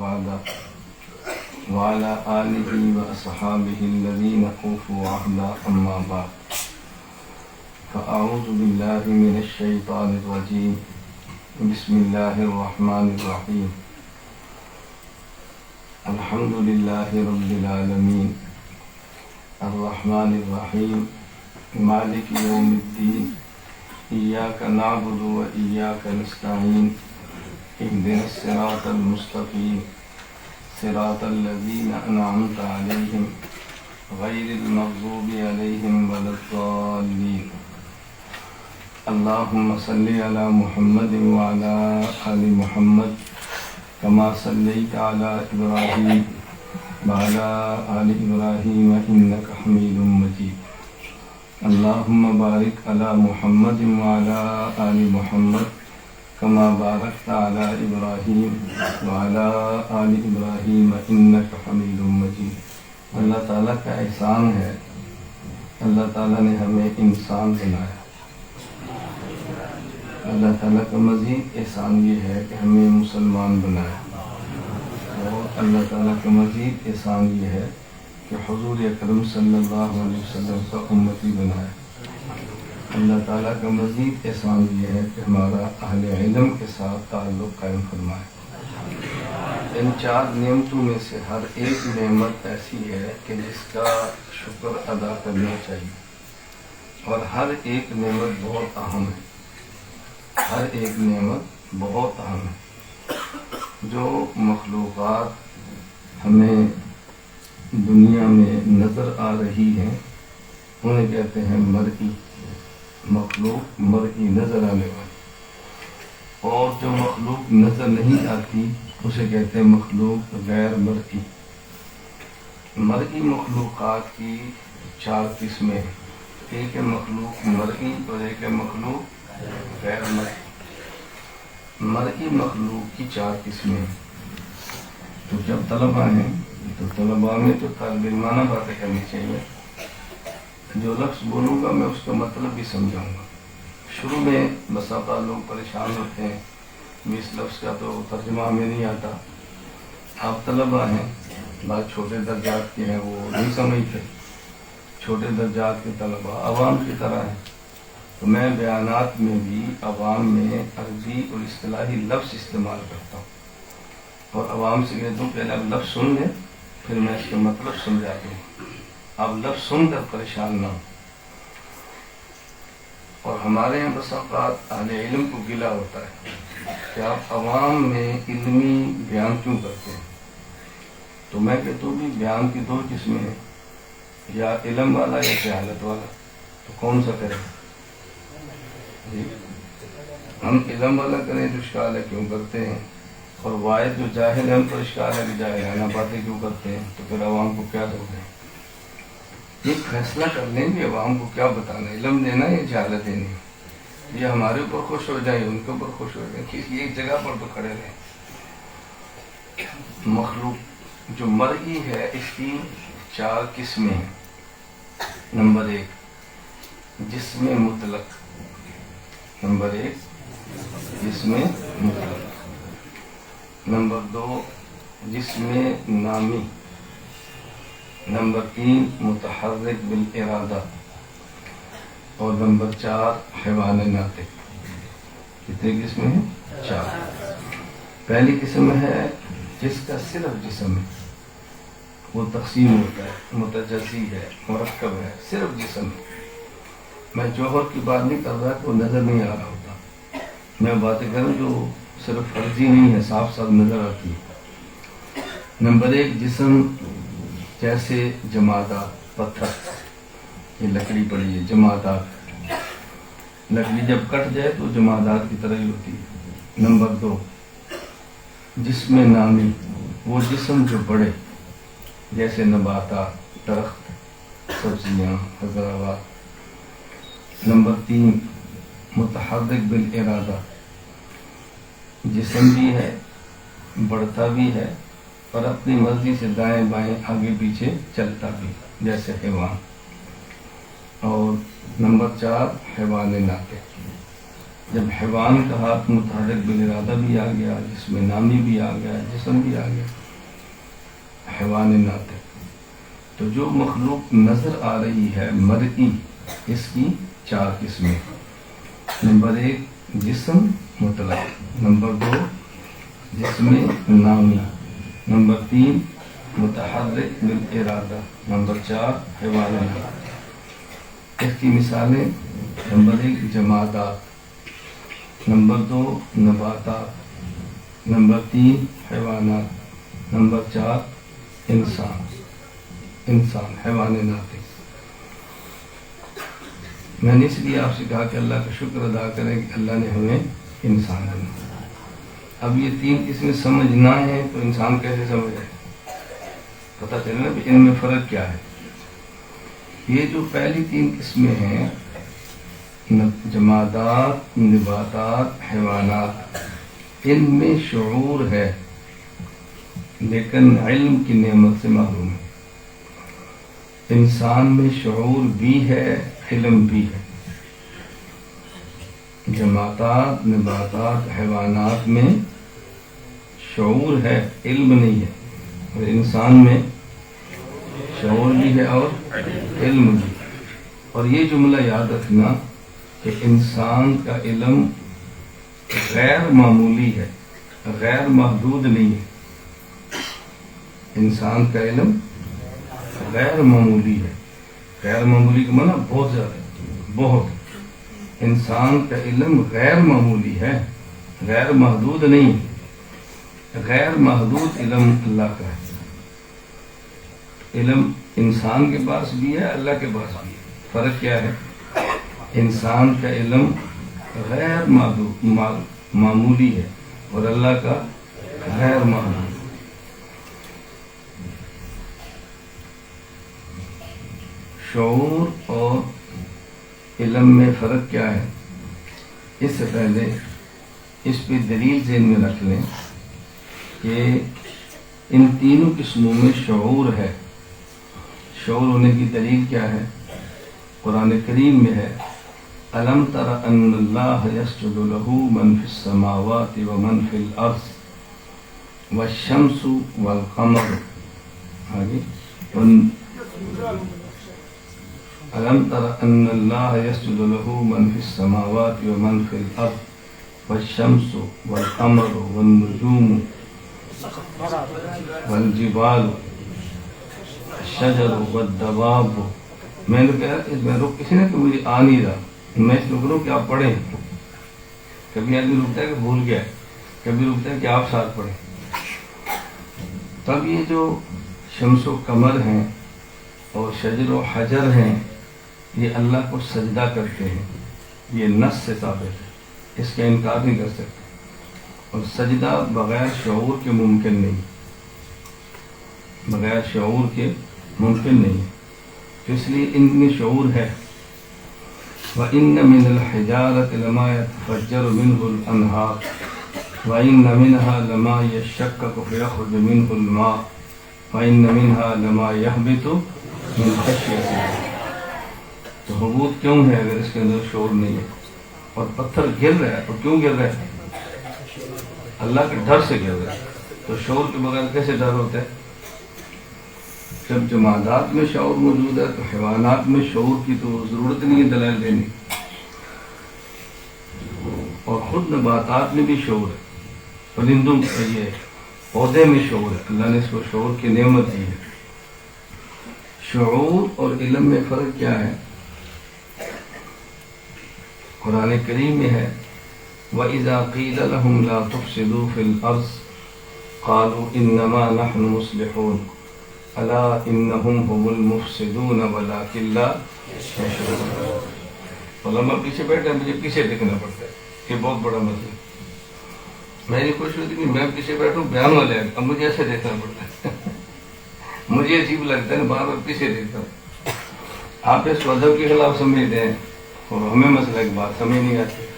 بعد وعلى آله وأصحابه الذين أوفوا عهدا أما بعد فأعوذ بالله من الشيطان الرجيم بسم الله الرحمن الرحيم الحمد لله رب العالمين الرحمن الرحيم مالك يوم الدين إياك نعبد وإياك نستعين اهدنا الصراط المستقيم صراط الذين أنعمت عليهم غير المغضوب عليهم ولا الضالين اللهم صل على محمد وعلى آل محمد كما صليت على إبراهيم وعلى آل إبراهيم إنك حميد مجيد اللهم بارك على محمد وعلى آل محمد كما باركت على إبراهيم وعلى آل إبراهيم إنك حميد مجيد۔ اللہ تعالیٰ کا احسان ہے، اللہ تعالیٰ نے ہمیں انسان بنایا۔ اللہ تعالیٰ کا مزید احسان یہ ہے کہ ہمیں مسلمان بنایا، اور اللہ تعالیٰ کا مزید احسان یہ ہے کہ حضور اکرم صلی اللہ علیہ وسلم کا امتی بنایا۔ اللہ تعالیٰ کا مزید احسان یہ ہے کہ ہمارا اہل علم کے ساتھ تعلق قائم فرمائے۔ ان چار نعمتوں میں سے ہر ایک نعمت ایسی ہے کہ جس کا شکر ادا کرنا چاہیے، اور ہر ایک نعمت بہت اہم ہے، ہر ایک نعمت بہت اہم ہے۔ جو مخلوقات ہمیں دنیا میں نظر آ رہی ہیں انہیں کہتے ہیں مرئی، مخلوق مرئی نظر آنے والی، اور جو مخلوق نظر نہیں آتی اسے کہتے ہیں مخلوق غیر مرئی۔ مرئی مخلوقات کی چار قسمیں ہیں، ایک ہے مخلوق مرئی اور ایک ہے مخلوق غیر مرئی۔ مرئی مخلوق کی چار قسمیں ہیں۔ تو جب طلباء ہیں تو طلباء میں تو طالب علمانہ باتیں کرنی چاہیے، جو لفظ بولوں گا میں اس کا مطلب بھی سمجھاؤں گا۔ شروع میں بس اوقات لوگ پریشان ہوتے ہیں اس لفظ کا تو ترجمہ ہمیں نہیں آتا۔ آپ طلباء ہیں، بات چھوٹے درجات کے ہیں، وہ نہیں سمجھتے، چھوٹے درجات کے طلباء عوام کی طرح ہیں، تو میں بیانات میں بھی عوام میں عربی اور اصطلاحی لفظ استعمال کرتا ہوں، اور عوام سے کہتا ہوں پہلے آپ لفظ سن لیں پھر میں اس کا مطلب سمجھا دوں، آپ لفظ سن کر پریشان نہ ہوں۔ اور ہمارے یہاں بس اوقات اہل علم کو گلہ ہوتا ہے کہ آپ عوام میں علمی بیان کیوں کرتے ہیں، تو میں کہتا ہوں بھی بیان کی دو قسمیں ہیں، یا علم والا یا جہالت والا، تو کون سا کریں؟ جی ہم علم والا کریں جو اشکال ہے کیوں کرتے ہیں، اور واحد جو جاہل ہے ان پر اشکال ہے کہ جاہلانہ باتیں کیوں کرتے ہیں، تو پھر عوام کو کیا دو گے؟ یہ فیصلہ کر لیں کہ عوام کو کیا بتانا، علم دینا یا جہالت دینی، یہ ہمارے اوپر خوش ہو جائیں ان کے اوپر خوش ہو جائیں، کہ ایک جگہ پر تو کھڑے رہیں۔ مخلوق جو مرئی ہے اس کی چار قسمیں ہیں۔ نمبر ایک جسم مطلق، نمبر ایک جسم مطلق، نمبر دو جسم نامی، نمبر تین متحرک بالارادہ، اور نمبر چار حیوان ناطق۔ کتنے قسمیں ہیں؟ چار۔ پہلی قسم ہے جس کا صرف جسم ہے، وہ تقسیم ہوتا ہے، متجزی ہے، مرکب ہے، صرف جسم ہے۔ میں جوہر کی بات نہیں کر رہا کہ وہ نظر نہیں آ رہا ہوتا، میں باتیں کروں جو صرف فرضی نہیں ہے، صاف صاف نظر آتی ہے۔ نمبر ایک جسم جیسے جمادات، پتھر، یہ لکڑی پڑی ہے، جمادات، لکڑی جب کٹ جائے تو جمادات کی طرح ہی ہوتی ہے۔ نمبر دو جسم نامی، وہ جسم جو بڑے، جیسے نباتات، درخت، سبزیاں، خضروات۔ نمبر تین متحرک بالارادہ، جسم بھی ہے، بڑھتا بھی ہے، اور اپنی مرضی سے دائیں بائیں آگے پیچھے چلتا بھی، جیسے حیوان۔ اور نمبر چار حیوان ناطق، جب حیوان کا ہاتھ متحرک بالارادہ بھی آ گیا، جس میں نامی بھی آ گیا، جسم بھی آ گیا، حیوان ناطق، تو جو مخلوق نظر آ رہی ہے مرئی، اس کی 4 قسمیں: نمبر 1 جسم مطلق، نمبر 2 جسم نامی، نمبر 3 متحرک بالارادہ، نمبر 4 حیوان ناطق۔ اس کی مثالیں: نمبر 1 جمادات، نمبر 2 نباتات، نمبر 3 حیوانات، نمبر 4 انسان حیوان ناطق۔ میں نے اس لیے آپ سے کہا کہ اللہ کا شکر ادا کریں کہ اللہ نے ہمیں انسان بنایا۔ اب یہ 3 قسمیں سمجھنا ہے تو انسان کیسے سمجھے؟ پتہ چلے نا کہ ان میں فرق کیا ہے۔ یہ جو پہلی 3 قسمیں ہیں، جمادات، نباتات، حیوانات، ان میں شعور ہے لیکن علم کی نعمت سے محروم ہے۔ انسان میں شعور بھی ہے، علم بھی ہے۔ جمادات، نباتات، حیوانات میں شعور ہے، علم نہیں ہے، اور انسان میں شعور بھی ہے اور علم بھی۔ اور یہ جملہ یاد رکھنا کہ انسان کا علم غیر معمولی ہے، غیر محدود نہیں ہے۔ انسان کا علم غیر معمولی ہے، غیر معمولی کا معنی بہت زیادہ، بہت۔ انسان کا علم غیر معمولی ہے، غیر محدود نہیں۔ غیر محدود علم اللہ کا ہے۔ علم انسان کے پاس بھی ہے، اللہ کے پاس بھی ہے۔ فرق کیا ہے؟ انسان کا علم غیر محدود معمولی ہے اور اللہ کا غیر محدود۔ شعور اور علم میں فرق کیا ہے؟ اس سے پہلے اس پہ دلیل ذہن میں رکھ لیں کہ ان تینوں قسموں میں شعور ہے۔ شعور ہونے کی دلیل کیا ہے؟ قرآن کریم میں ہے أَلَمْ تَرَ أَنَّ اللَّهَ يَسْجُدُ لَهُ مَنْ فِي السَّمَاوَاتِ وَمَنْ فِي الْأَرْضِ وَالشَّمْسُ وَالْقَمَرُ۔ آگے أَلَمْ تَرَ أَنَّ اللَّهَ يَسْجُدُ لَهُ مَنْ فِي السَّمَاوَاتِ وَمَنْ فِي الْأَرْضِ وَالشَّمْسُ وَالْقَمَرُ وَالنُّجُومُ وَالْجِبَالُ الشَّجَرُ وَالدَّوَابُ۔ میں نے کہا اس میں رک کسی نے کہ مجھے آ نہیں رہا، میں اس رک رہا ہوں کہ آپ پڑھیں۔ کبھی آدمی رکتا ہے کہ بھول گیا، کبھی رکتا ہے کہ آپ ساتھ پڑھیں۔ تب یہ جو شمس و قمر ہیں اور شجر و حجر ہیں، یہ اللہ کو سجدہ کرتے ہیں، یہ نص سے ثابت ہے، اس کا انکار نہیں کر سکتے۔ اور سجدہ بغیر شعور کے ممکن نہیں، بغیر شعور کے ممکن نہیں، تو اس لیے ان میں شعور ہے۔ وَإِنَّ مِنَ الْحِجَارَةِ لَمَا يَتَفَجَّرُ مِنْهُ الْأَنْهَارُ وَإِنَّ مِنْهَا لَمَا يَشَّقَّقُ فَيَخْرُجُ مِنْهُ الْمَاءُ وَإِنَّ مِنْهَا لَمَا يَهْبِطُ مِنْ خَشْيَةِ اللَّهِ۔ تو حبوط کیوں ہے اگر اس کے اندر شعور نہیں ہے؟ اور پتھر گر رہا ہے، اور کیوں گر رہا ہے؟ اللہ کے ڈر سے گر رہا ہے۔ تو شعور کے بغیر کیسے ڈر ہوتا ہے؟ جب جمادات میں شعور موجود ہے تو حیوانات میں شعور کی تو ضرورت نہیں ہے دلائل دینے، اور خود نباتات میں بھی شعور ہے، پرندوں کا یہ پودے میں شعور ہے، اللہ نے اس کو شعور کی نعمت دی ہے۔ شعور اور علم میں فرق کیا ہے؟ قرآن کریم میں ہے وَإِذَا قِيلَ لَهُمْ لَا تُفْسِدُوا فِي الْأَرْضِ قَالُوا إِنَّمَا نَحْنُ مُصْلِحُونَ أَلَا إِنَّهُمْ هُمُ الْمُفْسِدُونَ وَلَكِنْ لَا يَشْعُرُونَ۔ علماء پیچھے بیٹھے، مجھے پیچھے دیکھنا پڑتا ہے، یہ بہت بڑا مسئلہ ہے۔ میں یہ کوشش ہوتی کہ میں پیچھے بیٹھوں، بیان والے ہیں، اب مجھے ایسے دیکھنا پڑتا ہے، مجھے عجیب لگتا ہے، بار بار پیچھے دیکھتا ہوں۔ آپ اس کو ادب کے خلاف سمجھتے ہیں اور ہمیں مسئلہ کی بات سمجھ نہیں آتی۔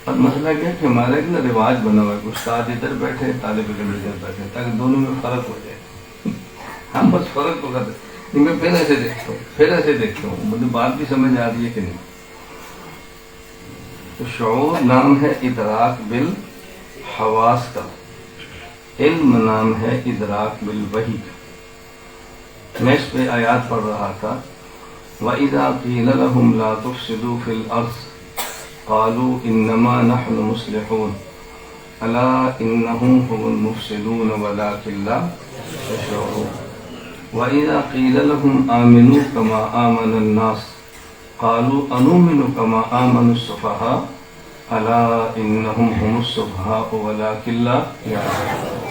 اب مسئلہ کیا ہے کہ ہمارا ایک نا رواج بنا ہوا ہے، استاد ادھر بیٹھے، طالب علم ادھر بیٹھے، تاکہ دونوں میں فرق ہو جائے۔ ہم بس فرق کو کرتے، میں پھر ایسے دیکھتا ہوں مجھے بات بھی سمجھ آ رہی ہے کہ نہیں. تو شعور نام ہے ادراک بالحواس کا، علم نام ہے ادراک بالوحی کا. میں اس پہ آیات پڑھ رہا تھا. وَإِذَا قِيلَ لَهُمْ لَا تُفْسِدُوا فِي الْأَرْضِ قَالُوا إِنَّمَا نَحْنُ مُصْلِحُونَ أَلَا إِنَّهُمْ هُمُ الْمُفْسِدُونَ وَلَكِنْ لَا يَشْعُرُونَ. وَإِذَا قِيلَ لَهُمْ آمِنُوا كَمَا آمَنَ النَّاسُ قَالُوا أَنُؤْمِنُ كَمَا آمَنَ السُّفَهَاءُ أَلَا إِنَّهُمْ هُمُ السُّفَهَاءُ وَلَكِنْ لَا يَعْلَمُونَ.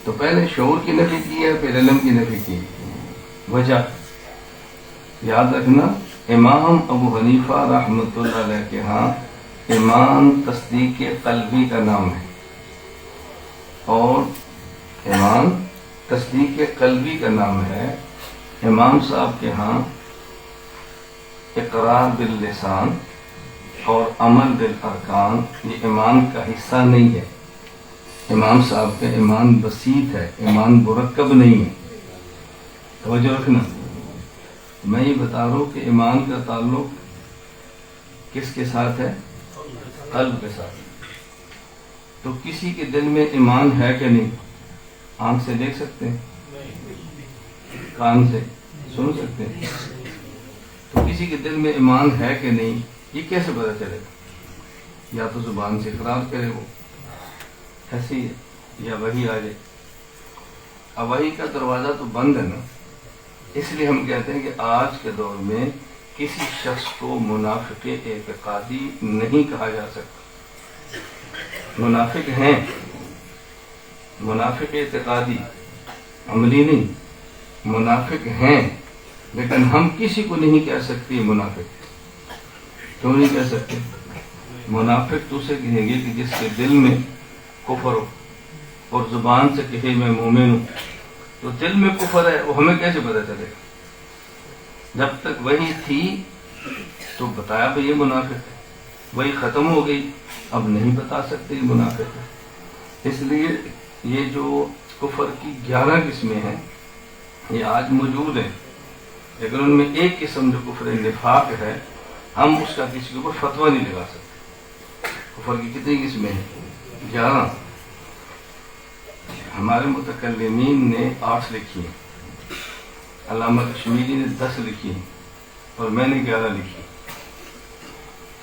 تو پہلے شعور کی نفی کی ہے، پھر علم کی نفی کی. وجہ یاد رکھنا، امام ابو حنیفہ رحمۃ اللہ علیہ کے ہاں ایمان تصدیق قلبی کا نام ہے، اور ایمان تصدیق قلبی کا نام ہے. امام صاحب کے ہاں اقرار باللسان اور عمل بالارکان یہ ایمان کا حصہ نہیں ہے. امام صاحب کا ایمان بسیط ہے، ایمان مرکب نہیں ہے. توجہ رکھنا، میں یہ بتا رہا ہوں کہ ایمان کا تعلق کس کے ساتھ ہے؟ قلب کے ساتھ. تو کسی کے دل میں ایمان ہے کہ نہیں؟ آنکھ سے دیکھ سکتے ہیں، کان سے سن سکتے ہیں. تو کسی کے دل میں ایمان ہے کہ نہیں یہ کیسے پتہ چلے گا؟ یا تو زبان سے اقرار کرے وہ ایسی، یا وہی آ جائے. اب وہی کا دروازہ تو بند ہے نا، اس لیے ہم کہتے ہیں کہ آج کے دور میں کسی شخص کو منافق اعتقادی نہیں کہا جا سکتا. منافق ہیں، منافق اعتقادی، عملی نہیں. منافق ہیں لیکن ہم کسی کو نہیں کہہ سکتے منافق. کیوں نہیں کہہ سکتے؟ منافق تو اسے کہیں گے کہ جس کے دل میں کفر ہو اور زبان سے کہے میں مومن ہوں. تو دل میں کفر ہے وہ ہمیں کیسے پتہ چلے گا؟ جب تک وہی تھی تو بتایا بھائی یہ منافق ہے، وہی ختم ہو گئی اب نہیں بتا سکتے یہ منافق ہے. اس لیے یہ جو کفر کی 11 قسمیں ہیں یہ آج موجود ہیں، لیکن ان میں ایک قسم جو کفر نفاق ہے ہم اس کا کسی کے اوپر فتویٰ نہیں لگا سکتے. کفر کی کتنی قسمیں ہیں؟ 11. ہمارے متکلمین نے 8 لکھی ہیں، علامہ کشمیری نے 10 لکھی ہیں، اور میں نے 11 لکھی.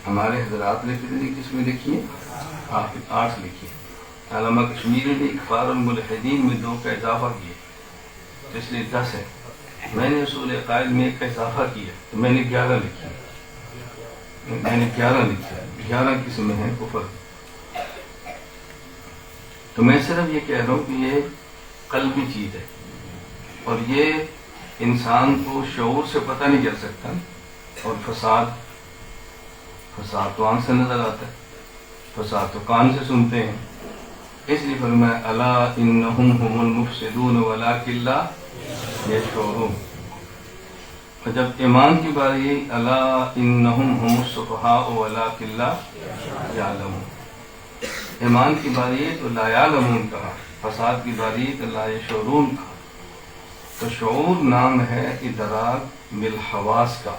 ہمارے حضرات نے کتنی قسمیں لکھی ہیں؟ 8 لکھی. علامہ کشمیری نے اخبار الملحدین میں 2 کا اضافہ کیا تو اس لیے 10 ہے. میں نے اصول عقائد میں 1 کا اضافہ کیا تو میں نے 11 لکھی. 11 قسمیں ہیں کفر. تو میں صرف یہ کہہ رہا ہوں کہ یہ قلبی چیز ہے، اور یہ انسان کو شعور سے پتہ نہیں چل سکتا. اور فساد تو آنکھ سے نظر آتا ہے، فساد تو کان سے سنتے ہیں. اس لیے فرمایا الا انہم هم المفسدون ولکن لا یشعرون. اور جب ایمان کی باری الا انہم هم السفہاء ولکن لا یعلمون، ایمان کی باری تو لا یعلمون کہا، فساد کی باری تو لا یشعرون کہا. تو شعور نام ہے ادراک بالحواس کا،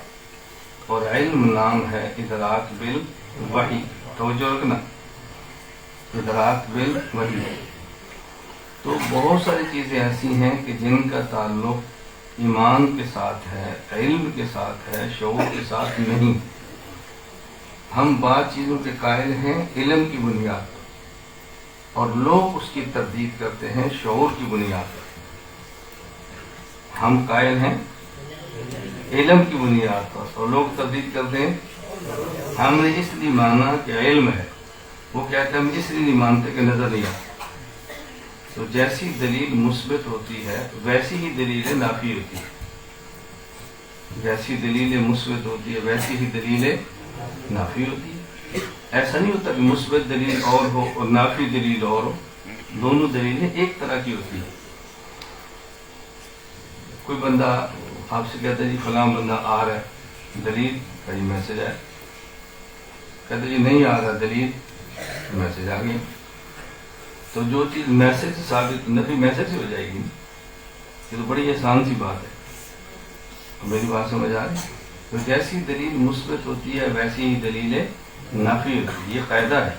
اور علم نام ہے ادراک بالوحی. توجہ رکھنا، ادراک بالوحی. تو بہت ساری چیزیں ایسی ہیں کہ جن کا تعلق ایمان کے ساتھ ہے، علم کے ساتھ ہے، شعور کے ساتھ نہیں. ہم بعض چیزوں کے قائل ہیں علم کی بنیاد پر، اور لوگ اس کی تردید کرتے ہیں شعور کی بنیاد پر. ہم قائل ہیں علم کی بنیاد پر اور لوگ تردید کرتے ہیں ہم نے اس لیے مانا کہ علم ہے، وہ کہتے ہیں ہم اس لیے نہیں مانتے کہ نظر نہیں آتا. تو جیسی دلیل مثبت ہوتی ہے ویسی ہی دلیل نافی ہوتی ہے، جیسی دلیل مثبت ہوتی ہے ویسی ہی دلیل نافی ہوتی ہے. ایسا نہیں ہوتا کہ مثبت دلیل اور ہو اور نافی دلیل اور ہو، دونوں دلیلیں ایک طرح کی ہوتی ہیں. کوئی بندہ آپ سے کہتا ہے جی فلاں بندہ آ رہا ہے، دلیل کہیں میسج آئے، کہتے جی نہیں آ رہا، دلیل میسج آ گیا. تو جو چیز میسج سے ثابت، نفی میسج سے ہو جائے گی. یہ تو بڑی آسان سی بات ہے. میری بات سمجھ آ رہی؟ تو جیسی دلیل مثبت ہوتی ہے ویسی ہی دلیل نافی ہوتی ہے، یہ قاعدہ ہے۔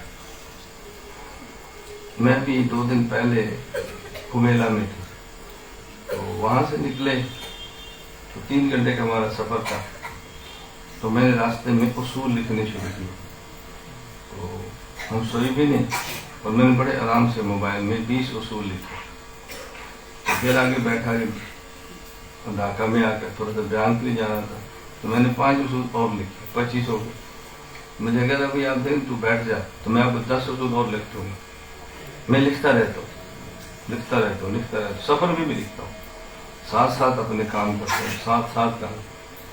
میں بھی 2 دن پہلے کمیلا میں تھی، تو وہاں سے نکلے تو 3 گھنٹے کا ہمارا سفر تھا، تو میں نے راستے میں اصول لکھنے شروع کیے، تو ہم سوئی بھی نہیں، اور میں نے بڑے آرام سے موبائل میں 20 اصول لکھے۔ پھر آگے بیٹھا کہ ڈھاکہ میں آ کر تھوڑا سا بیان کے لیے جانا تھا، تو میں نے 5 اصول اور لکھے، 25 ہو گئے۔ مجھے کہا تھا بھائی آپ دیں تو بیٹھ جا، تو میں آپ کو 10 اصول اور لکھ دوں گا۔ میں لکھتا رہتا ہوں، سفر میں بھی لکھتا ہوں، ساتھ ساتھ اپنے کام کرتا ہوں، ساتھ کام۔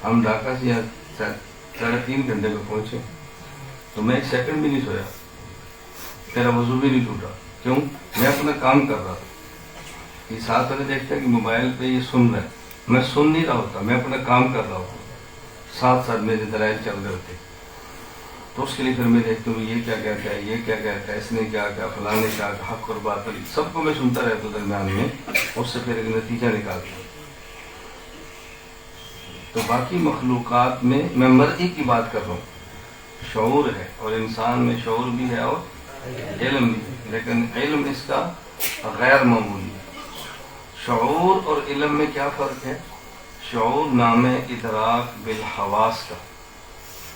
ہم ڈھاکہ سے یہاں 3.5 گھنٹے میں پہنچے، تو میں 1 سیکنڈ بھی نہیں سویا، میرا وضو بھی نہیں ٹوٹا۔ کیوں؟ میں اپنا کام کر رہا تھا۔ یہ ساتھ والے دیکھتے ہیں کہ موبائل پہ یہ سن رہا ہے، میں سن نہیں رہا ہوتا، میں اپنا کام کر رہا ہوتا، ساتھ میرے دلائل چل رہے ہوتے۔ تو اس کے لیے پھر میں دیکھتا ہوں یہ کیا کہتا ہے، یہ کیا کہتا ہے، اس نے کیا کہا، فلاں نے کیا کہا، حق اور باطل سب کو میں سنتا رہتا ہوں درمیان میں، اس سے پھر ایک نتیجہ نکالتا ہوں۔ تو باقی مخلوقات میں میں مرئی کی بات کر رہا ہوں، شعور ہے، اور انسان میں شعور بھی ہے اور علم بھی ہے، لیکن علم اس کا غیر معمولی ہے۔ شعور اور علم میں کیا فرق ہے؟ شعور نام ہے ادراک بالحواس کا،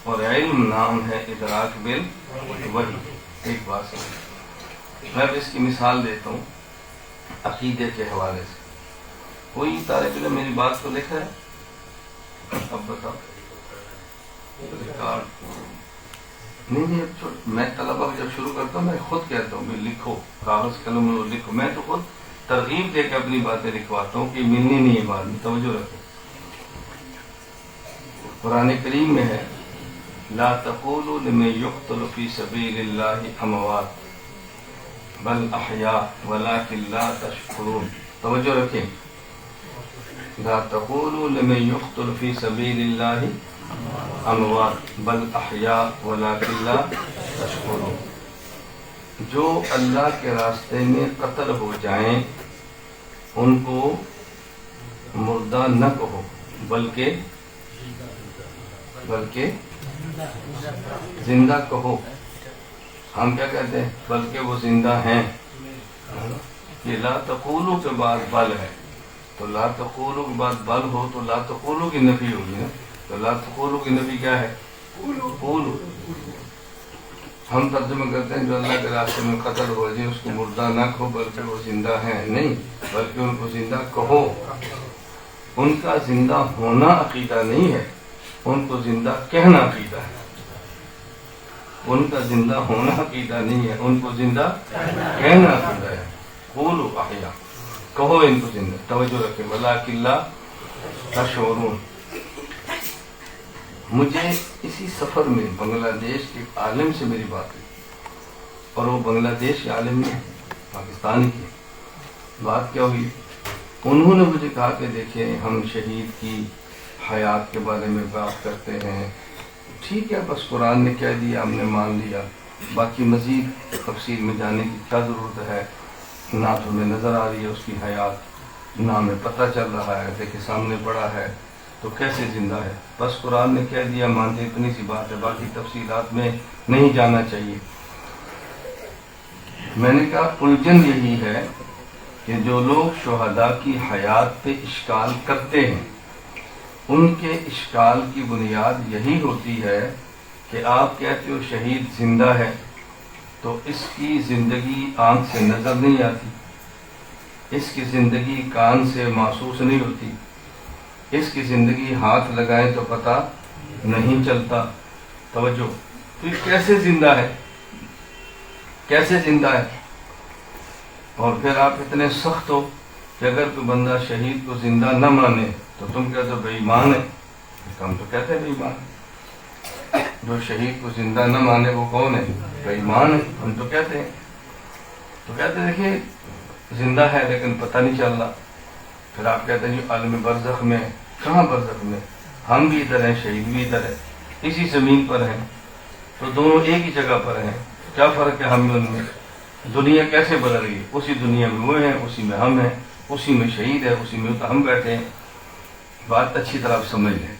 اور علم نام ہے ادراک بالوحی۔ ایک بات سمجھ، میں اب اس کی مثال دیتا ہوں عقیدے کے حوالے سے۔ کوئی طالب علم میری بات کو لکھ رہا ہے؟ اب بتاؤ۔ ریکارڈ نہیں، میں طلبہ جب شروع کرتا ہوں میں خود کہتا ہوں کہ لکھو، کاغذ قلم میں لکھو۔ میں تو خود ترغیب دے کے اپنی باتیں لکھواتا ہوں کہ ملنی نہیں ہے بات میں، توجہ رکھو۔ قرآن کریم میں ہے لا تقولوا لمن يقتل في سبيل الله اموات بل احیاء ولكن لا تشعرون۔ توجہ رکھیں، لا تقولوا لمن يقتل في سبيل الله اموات بل احیاء ولكن لا تشعرون۔ جو اللہ کے راستے میں قتل ہو جائیں ان کو مردہ نہ کہو بلکہ زندہ کہو۔ ہم کیا کہتے ہیں؟ بلکہ وہ زندہ ہیں۔ یہ لا تقولو کے بعد بل ہے، تو لا تقولو کے بعد بل ہو تو لا تقولو کی نفی ہوگی نا، تو لا تقولو کی نفی کیا ہے؟ قولو۔ ہم ترجمہ کرتے ہیں جو اللہ کے راستے میں قتل ہو جائے اس کو مردہ نہ کہو بلکہ وہ زندہ ہیں، نہیں، بلکہ ان کو زندہ کہو۔ ان کا زندہ ہونا عقیدہ نہیں ہے، ان کو زندہ کہنا عقیدہ ہے۔ ان کا زندہ ہونا عقیدہ نہیں ہے، ان کو زندہ کہنا عقیدہ ہے۔ قولوا احیاء، کہو ان کو زندہ۔ توجہ رکھیں، ولکن لا تشعرون۔ مجھے اسی سفر میں بنگلہ دیش کے عالم سے میری بات ہوئی، اور وہ بنگلہ دیش کے عالم نے پاکستانی کی بات کیا ہوئی، انہوں نے مجھے کہا کہ دیکھیں ہم شہید کی حیات کے بارے میں بات کرتے ہیں، ٹھیک ہے بس قرآن نے کہہ دیا ہم نے مان لیا، باقی مزید تفصیل میں جانے کی کیا ضرورت ہے؟ نہ تو ہمیں نظر آ رہی ہے اس کی حیات، نہ ہمیں پتہ چل رہا ہے، دیکھیں سامنے پڑا ہے تو کیسے زندہ ہے؟ بس قرآن نے کہہ دیا مانتے، اتنی سی بات ہے، باقی تفصیلات میں نہیں جانا چاہیے۔ میں نے کہا الجھن یہی ہے کہ جو لوگ شہداء کی حیات پہ اشکال کرتے ہیں ان کے اشکال کی بنیاد یہی ہوتی ہے کہ آپ کہتے ہو شہید زندہ ہے تو اس کی زندگی آنکھ سے نظر نہیں آتی، اس کی زندگی کان سے محسوس نہیں ہوتی، اس کی زندگی ہاتھ لگائیں تو پتہ نہیں چلتا۔ توجہ، تو یہ کیسے زندہ ہے؟ کیسے زندہ ہے؟ اور پھر آپ اتنے سخت ہو کہ اگر کوئی بندہ شہید کو زندہ نہ مانے تو تم کہتے ہو بے ایمان ہے۔ ہم تو کہتے ہیں بے ایمان، جو شہید کو زندہ نہ مانے وہ کون ہے؟ بے ایمان ہے، ہم تو کہتے ہیں۔ تو کہتے ہیں دیکھیے زندہ ہے لیکن پتہ نہیں چل رہا۔ پھر آپ کہتے ہیں جی عالم برزخ میں، کہاں برزخ میں؟ ہم بھی ادھر ہیں، شہید بھی ادھر ہے، اسی زمین پر ہیں، تو دونوں ایک ہی جگہ پر ہیں، کیا فرق ہے ہم میں ان میں؟ دنیا کیسے بدل گئی؟ اسی دنیا میں وہ ہیں، اسی میں ہم ہیں، اسی میں شہید ہے، اسی میں تو ہم بیٹھے ہیں۔ بات اچھی طرح سمجھ لیں،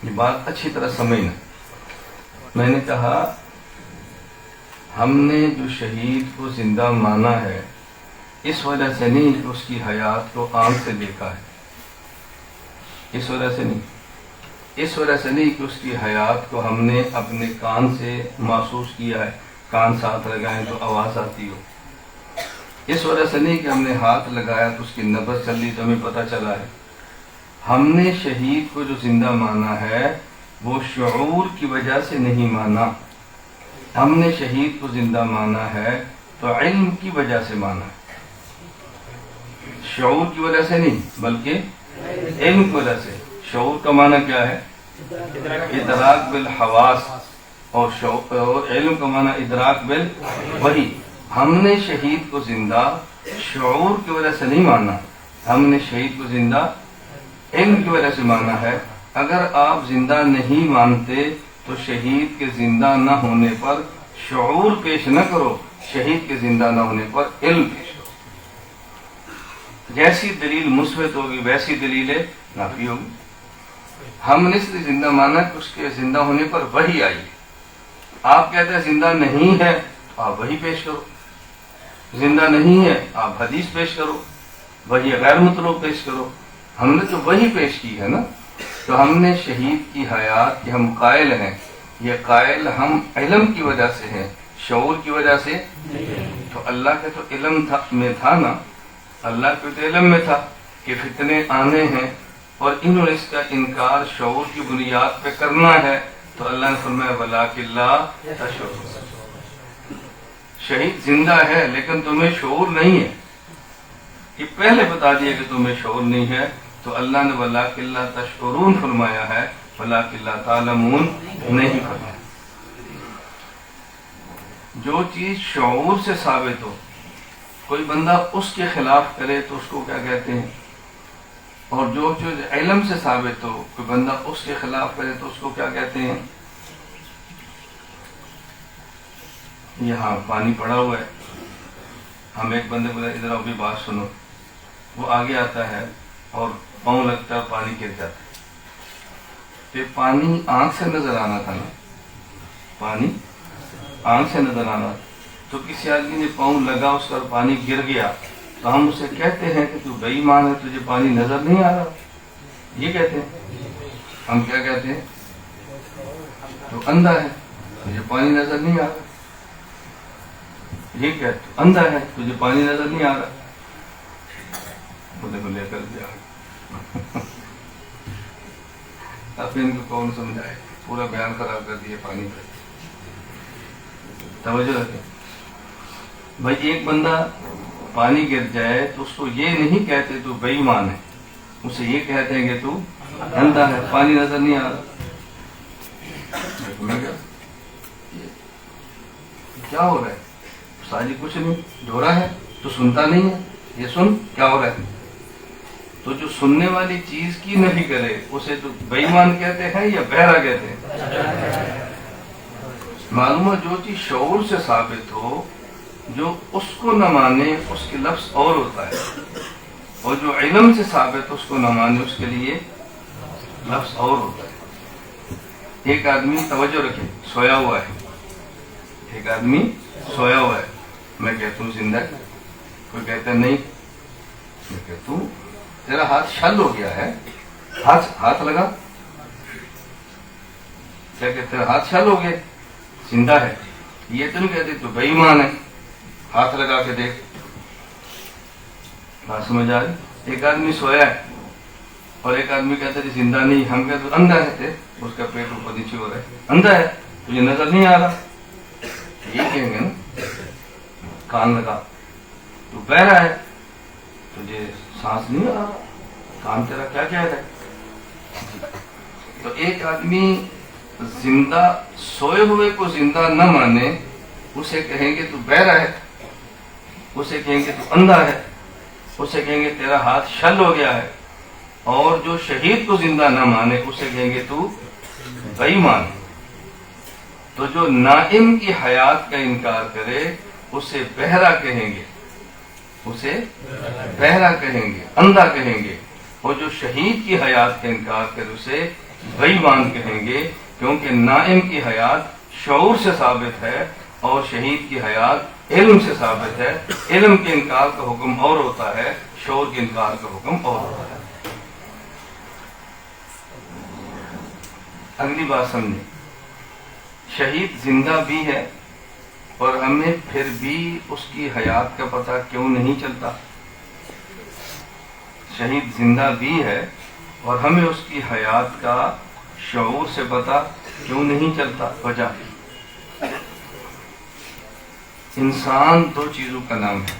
یہ بات اچھی طرح سمجھنا۔ میں نے کہا ہم نے جو شہید کو زندہ مانا ہے اس وجہ سے نہیں کہ اس کی حیات کو آنکھ سے دیکھا ہے، اس وجہ سے نہیں، اس وجہ سے نہیں کہ اس کی حیات کو ہم نے اپنے کان سے محسوس کیا ہے، کان ساتھ لگائیں تو آواز آتی ہو، اس وجہ سے نہیں کہ ہم نے ہاتھ لگایا تو اس کی نبض چل رہی تو ہمیں پتہ چلا ہے۔ ہم نے شہید کو جو زندہ مانا ہے وہ شعور کی وجہ سے نہیں مانا، ہم نے شہید کو زندہ مانا ہے تو علم کی وجہ سے مانا ہے، شعور کی وجہ سے نہیں بلکہ علم کی وجہ سے۔ شعور کا معنی کیا ہے؟ ادراک بالحواس، اور علم کا معنی ادراک بالوحی۔ ہم نے شہید کو زندہ شعور کی وجہ سے نہیں مانا، ہم نے شہید کو زندہ علم کی وجہ سے مانا ہے۔ اگر آپ زندہ نہیں مانتے تو شہید کے زندہ نہ ہونے پر شعور پیش نہ کرو، شہید کے زندہ نہ ہونے پر علم پیش کرو۔ جیسی دلیل مثبت ہوگی ویسی دلیل نافی ہوگی۔ ہم نے اس لیے زندہ مانا کہ اس کے زندہ ہونے پر وحی آئی ہے۔ آپ کہتے ہیں زندہ نہیں ہے تو آپ وحی پیش کرو، زندہ نہیں ہے آپ حدیث پیش کرو، وحی غیر مطلوب پیش کرو۔ ہم نے تو وحی پیش کی ہے نا، تو ہم نے شہید کی حیات کے ہم قائل ہیں، یہ قائل ہم علم کی وجہ سے ہیں، شعور کی وجہ سے۔ تو اللہ کے تو علم میں تھا نا، اللہ کے تو علم میں تھا کہ فتنے آنے ہیں اور انہوں نے اس کا انکار شعور کی بنیاد پہ کرنا ہے، تو اللہ نے فرمایا وَلَٰكِن لَا تَشْعُرُونَ۔ شہید زندہ ہے لیکن تمہیں شعور نہیں ہے، یہ پہلے بتا دیا کہ تمہیں شعور نہیں ہے، تو اللہ نے وَلَٰكِن لَا تَشْعُرُونَ فرمایا ہے، وَلَٰكِن لَا تَعْلَمُونَ نہیں فرمایا۔ جو چیز شعور سے ثابت ہو، کوئی بندہ اس کے خلاف کرے تو اس کو کیا کہتے ہیں؟ اور جو چیز علم سے ثابت ہو، کوئی بندہ اس کے خلاف کرے تو اس کو کیا کہتے ہیں؟ یہاں پانی پڑا ہوا ہے، ہم ایک بندے کو ادھر بھی بات سنو، وہ آگے آتا ہے اور پاؤں لگتا ہے، پانی گر جاتا ہے۔ تو یہ پانی آنکھ سے نظر آنا تھا نا، پانی آنکھ سے نظر آنا، تو کسی آدمی نے پاؤں لگا اس کا پانی گر گیا تو ہم اسے کہتے ہیں کہ تو بے ایمان ہے، تجھے پانی نظر نہیں آ رہا، یہ کہتے ہیں۔ ہم کیا کہتے ہیں؟ تو اندھا ہے، تجھے پانی نظر نہیں آ رہا، یہ کہتے تو اندھا ہے، تجھے پانی نظر نہیں آ رہا، خودے کو لے کر دیا۔ اب ان کو کون سمجھائے، پورا بیان خراب کر دیا پانی پہ۔ توجہ رکھیں بھائی، ایک بندہ پانی گر جائے تو اس کو یہ نہیں کہتے تو بے ایمان ہے، اسے یہ کہتے ہیں کہ تو اندھا ہے، پانی نظر نہیں آ رہا۔ کیا ہو رہا ہے؟ ساجی کچھ نہیں، ڈھورا ہے تو سنتا نہیں ہے، یہ سن کیا ہو رہا ہے۔ تو جو سننے والی چیز کی نفی کرے اسے تو بے ایمان کہتے ہیں یا بہرا کہتے ہیں؟ معلوم ہے جو چیز شعور سے ثابت ہو، جو اس کو نہ مانے اس کے لفظ اور ہوتا ہے، اور جو علم سے ثابت اس کو نہ مانے اس کے لیے لفظ اور ہوتا ہے۔ ایک آدمی، توجہ رکھیں، سویا ہوا ہے، ایک آدمی سویا ہوا ہے، میں کہتا ہوں زندہ ہے، کوئی کہتا ہے نہیں، میں کہتا ہوں تیرا ہاتھ شل ہو گیا ہے، ہاتھ لگا، کیا کہتے ہیں؟ ہاتھ شل ہو گیا، زندہ ہے، یہ تو نہیں کہتے تو بے ایمان ہے، ہاتھ لگا کے دیکھ۔ بات سمجھ آ رہی؟ ایک آدمی سویا ہے اور ایک آدمی کہتا ہے زندہ نہیں، ہم کہتے ہیں اندھا ہے، اس کا پیٹ اوپر نیچے ہو رہا ہے، اندھا ہے، تجھے نظر نہیں آ رہا، یہ کہیں گے نا۔ کان لگا، تو بہرا ہے، تجھے سانس نہیں آ رہا، کان تیرا کیا کہہ رہا ہے؟ تو ایک آدمی زندہ سوئے ہوئے کو زندہ نہ مانے، اسے کہیں گے تو بہرا ہے، اسے کہیں گے تو اندھا ہے، اسے کہیں گے تیرا ہاتھ شل ہو گیا ہے، اور جو شہید کو زندہ نہ مانے اسے کہیں گے تو بے ایمان۔ تو جو نائم کی حیات کا انکار کرے اسے بہرا کہیں گے، اسے بہرا کہیں گے، اندھا کہیں گے، اور جو شہید کی حیات کا انکار کرے اسے بے ایمان کہیں گے، کیونکہ نائم کی حیات شعور سے ثابت ہے اور شہید کی حیات علم سے ثابت ہے۔ علم کے انکار کا حکم اور ہوتا ہے، شعور کے انکار کا حکم اور ہوتا ہے۔ اگلی بات سمجھیں، شہید زندہ بھی ہے اور ہمیں پھر بھی اس کی حیات کا پتہ کیوں نہیں چلتا؟ شہید زندہ بھی ہے اور ہمیں اس کی حیات کا شعور سے پتہ کیوں نہیں چلتا؟ وجہ، انسان دو چیزوں کا نام ہے،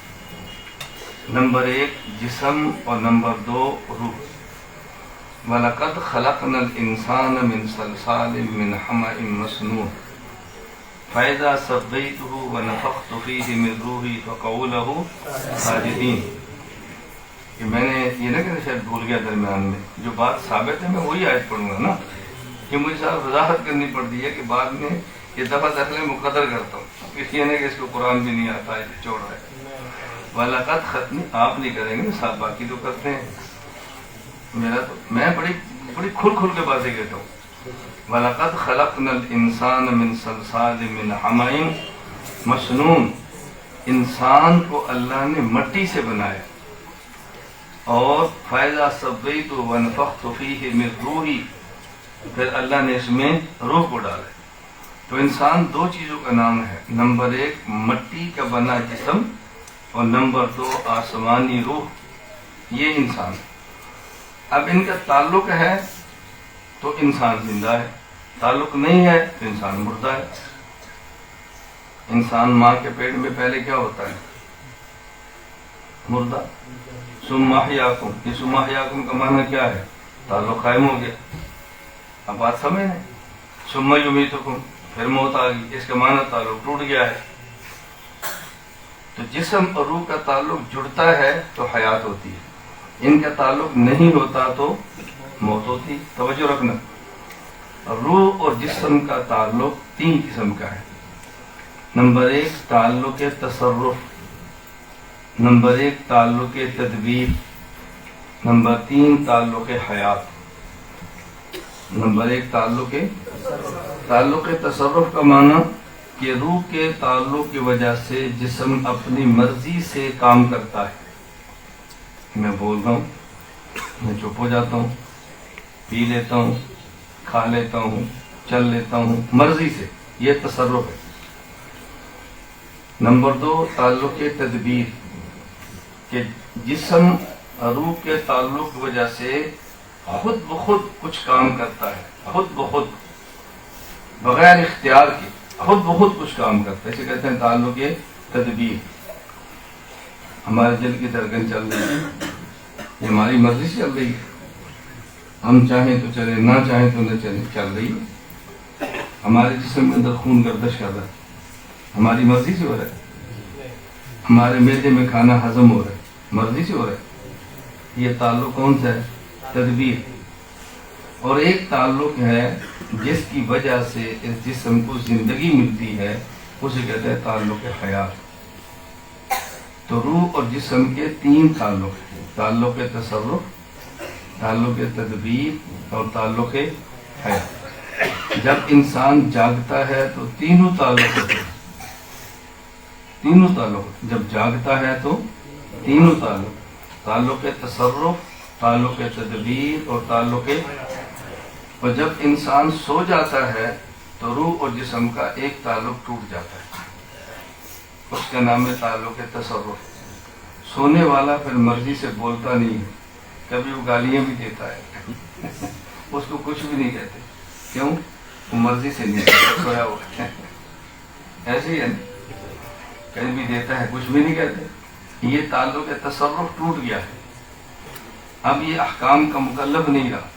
نمبر 1 جسم اور نمبر 2 روح۔ وَلَقَدْ خَلَقْنَا الْإِنسَانَ مِنْ صَلْصَالٍ مِنْ حَمَإٍ مَسْنُونٍ فَإِذَا سَوَّيْتُهُ وَنَفَخْتُ فِيهِ مِنْ رُوحِي فَقَعُوا لَهُ سَاجِدِينَ۔ کہ میں نے یہ نہ کہ شاید بھول گیا درمیان میں، جو بات ثابت ہے میں وہی آیت پڑھوں گا نا، کہ مجھے صاحب وضاحت کرنی پڑتی ہے کہ بعد میں یہ دفعہ دخل مقدر کرتا ہوں، اس لیے نہیں کہ اس کو قرآن بھی نہیں آتا ہے، چھوڑ رہا ہے۔ وَلَقَدْ ختم آپ نہیں کریں گے، صاحب باقی تو کرتے ہیں، میرا تو میں بڑی کھل کے باتیں کہتا ہوں۔ وَلَقَدْ خَلَقْنَا الْإِنسَانَ مِنْ صَلْصَالٍ مِنْ حَمَإٍ مَسْنُونٍ، انسان کو اللہ نے مٹی سے بنایا، اور فَإِذَا سَوَّيْتُهُ وَنَفَخْتُ فِيهِ مِنْ رُوحِي، پھر اللہ نے اس میں روح کو ڈالا۔ تو انسان دو چیزوں کا نام ہے، نمبر 1 مٹی کا بنا جسم اور نمبر 2 آسمانی روح، یہ انسان ہے۔ اب ان کا تعلق ہے تو انسان زندہ ہے، تعلق نہیں ہے تو انسان مردہ ہے۔ انسان ماں کے پیٹ میں پہلے کیا ہوتا ہے؟ مردہ۔ ثم احیاکم، یہ ثم احیاکم کا معنی کیا ہے؟ تعلق قائم ہو گیا۔ اب بات سمجھ لیں، ثم یمیتکم، پھر موت آ گئی، اس کا معنی تعلق ٹوٹ گیا ہے۔ تو جسم اور روح کا تعلق جڑتا ہے تو حیات ہوتی ہے، ان کا تعلق نہیں ہوتا تو موت ہوتی۔ توجہ رکھنا، روح اور جسم کا تعلق 3 قسم کا ہے۔ نمبر 1 تعلق تصرف، نمبر 1 تعلق تدبیر، نمبر 3 تعلق حیات۔ نمبر 1 تعلق تصرف کا معنی کہ روح کے تعلق کی وجہ سے جسم اپنی مرضی سے کام کرتا ہے۔ میں بول رہا ہوں، میں چپ ہو جاتا ہوں، پی لیتا ہوں، کھا لیتا ہوں، چل لیتا ہوں مرضی سے، یہ تصرف ہے۔ نمبر 2 تعلق تدبیر، کہ جسم روح کے تعلق کی وجہ سے خود بخود کچھ کام کرتا ہے، خود بخود بغیر اختیار کے خود بخود کچھ کام کرتا ہے، اسے کہتے ہیں تعلق تدبیر۔ ہمارے دل کی دھڑکن چل رہی ہے، یہ ہماری مرضی سے چل رہی ہے، ہم چاہیں تو چلے، نہ چاہیں تو نہ چلے، چل رہی ہے۔ ہمارے جسم کے اندر خون گردش کر رہا ہے، ہماری مرضی سے ہو رہا ہے۔ ہمارے معدے میں کھانا ہضم ہو رہا ہے، مرضی سے ہو رہا ہے۔ یہ تعلق کون سا ہے؟ تدبیر۔ اور ایک تعلق ہے جس کی وجہ سے اس جسم کو زندگی ملتی ہے، اسے کہتے ہیں تعلق حیات۔ تو روح اور جسم کے 3 تعلق ہیں، تعلق تصرف، تعلق تدبیر اور تعلق حیات۔ جب انسان جاگتا ہے تو تینوں تعلق ہوتے ہیں، تینوں تعلق، جب جاگتا ہے تو تینوں تعلق تصرف، تعلق تدبیر اور تعلق، اور جب انسان سو جاتا ہے تو روح اور جسم کا ایک تعلق ٹوٹ جاتا ہے، اس کا نام ہے تعلق تصرف۔ سونے والا پھر مرضی سے بولتا نہیں ہے، کبھی وہ گالیاں بھی دیتا ہے اس کو کچھ بھی نہیں کہتے، کیوں؟ وہ مرضی سے نہیں کہتا، سویا ہوا ہے، ایسے ہی ہے نا، کہیں بھی دیتا ہے، کچھ بھی نہیں کہتے۔ یہ تعلق تصرف ٹوٹ گیا ہے، اب یہ احکام کا مکلف نہیں رہا۔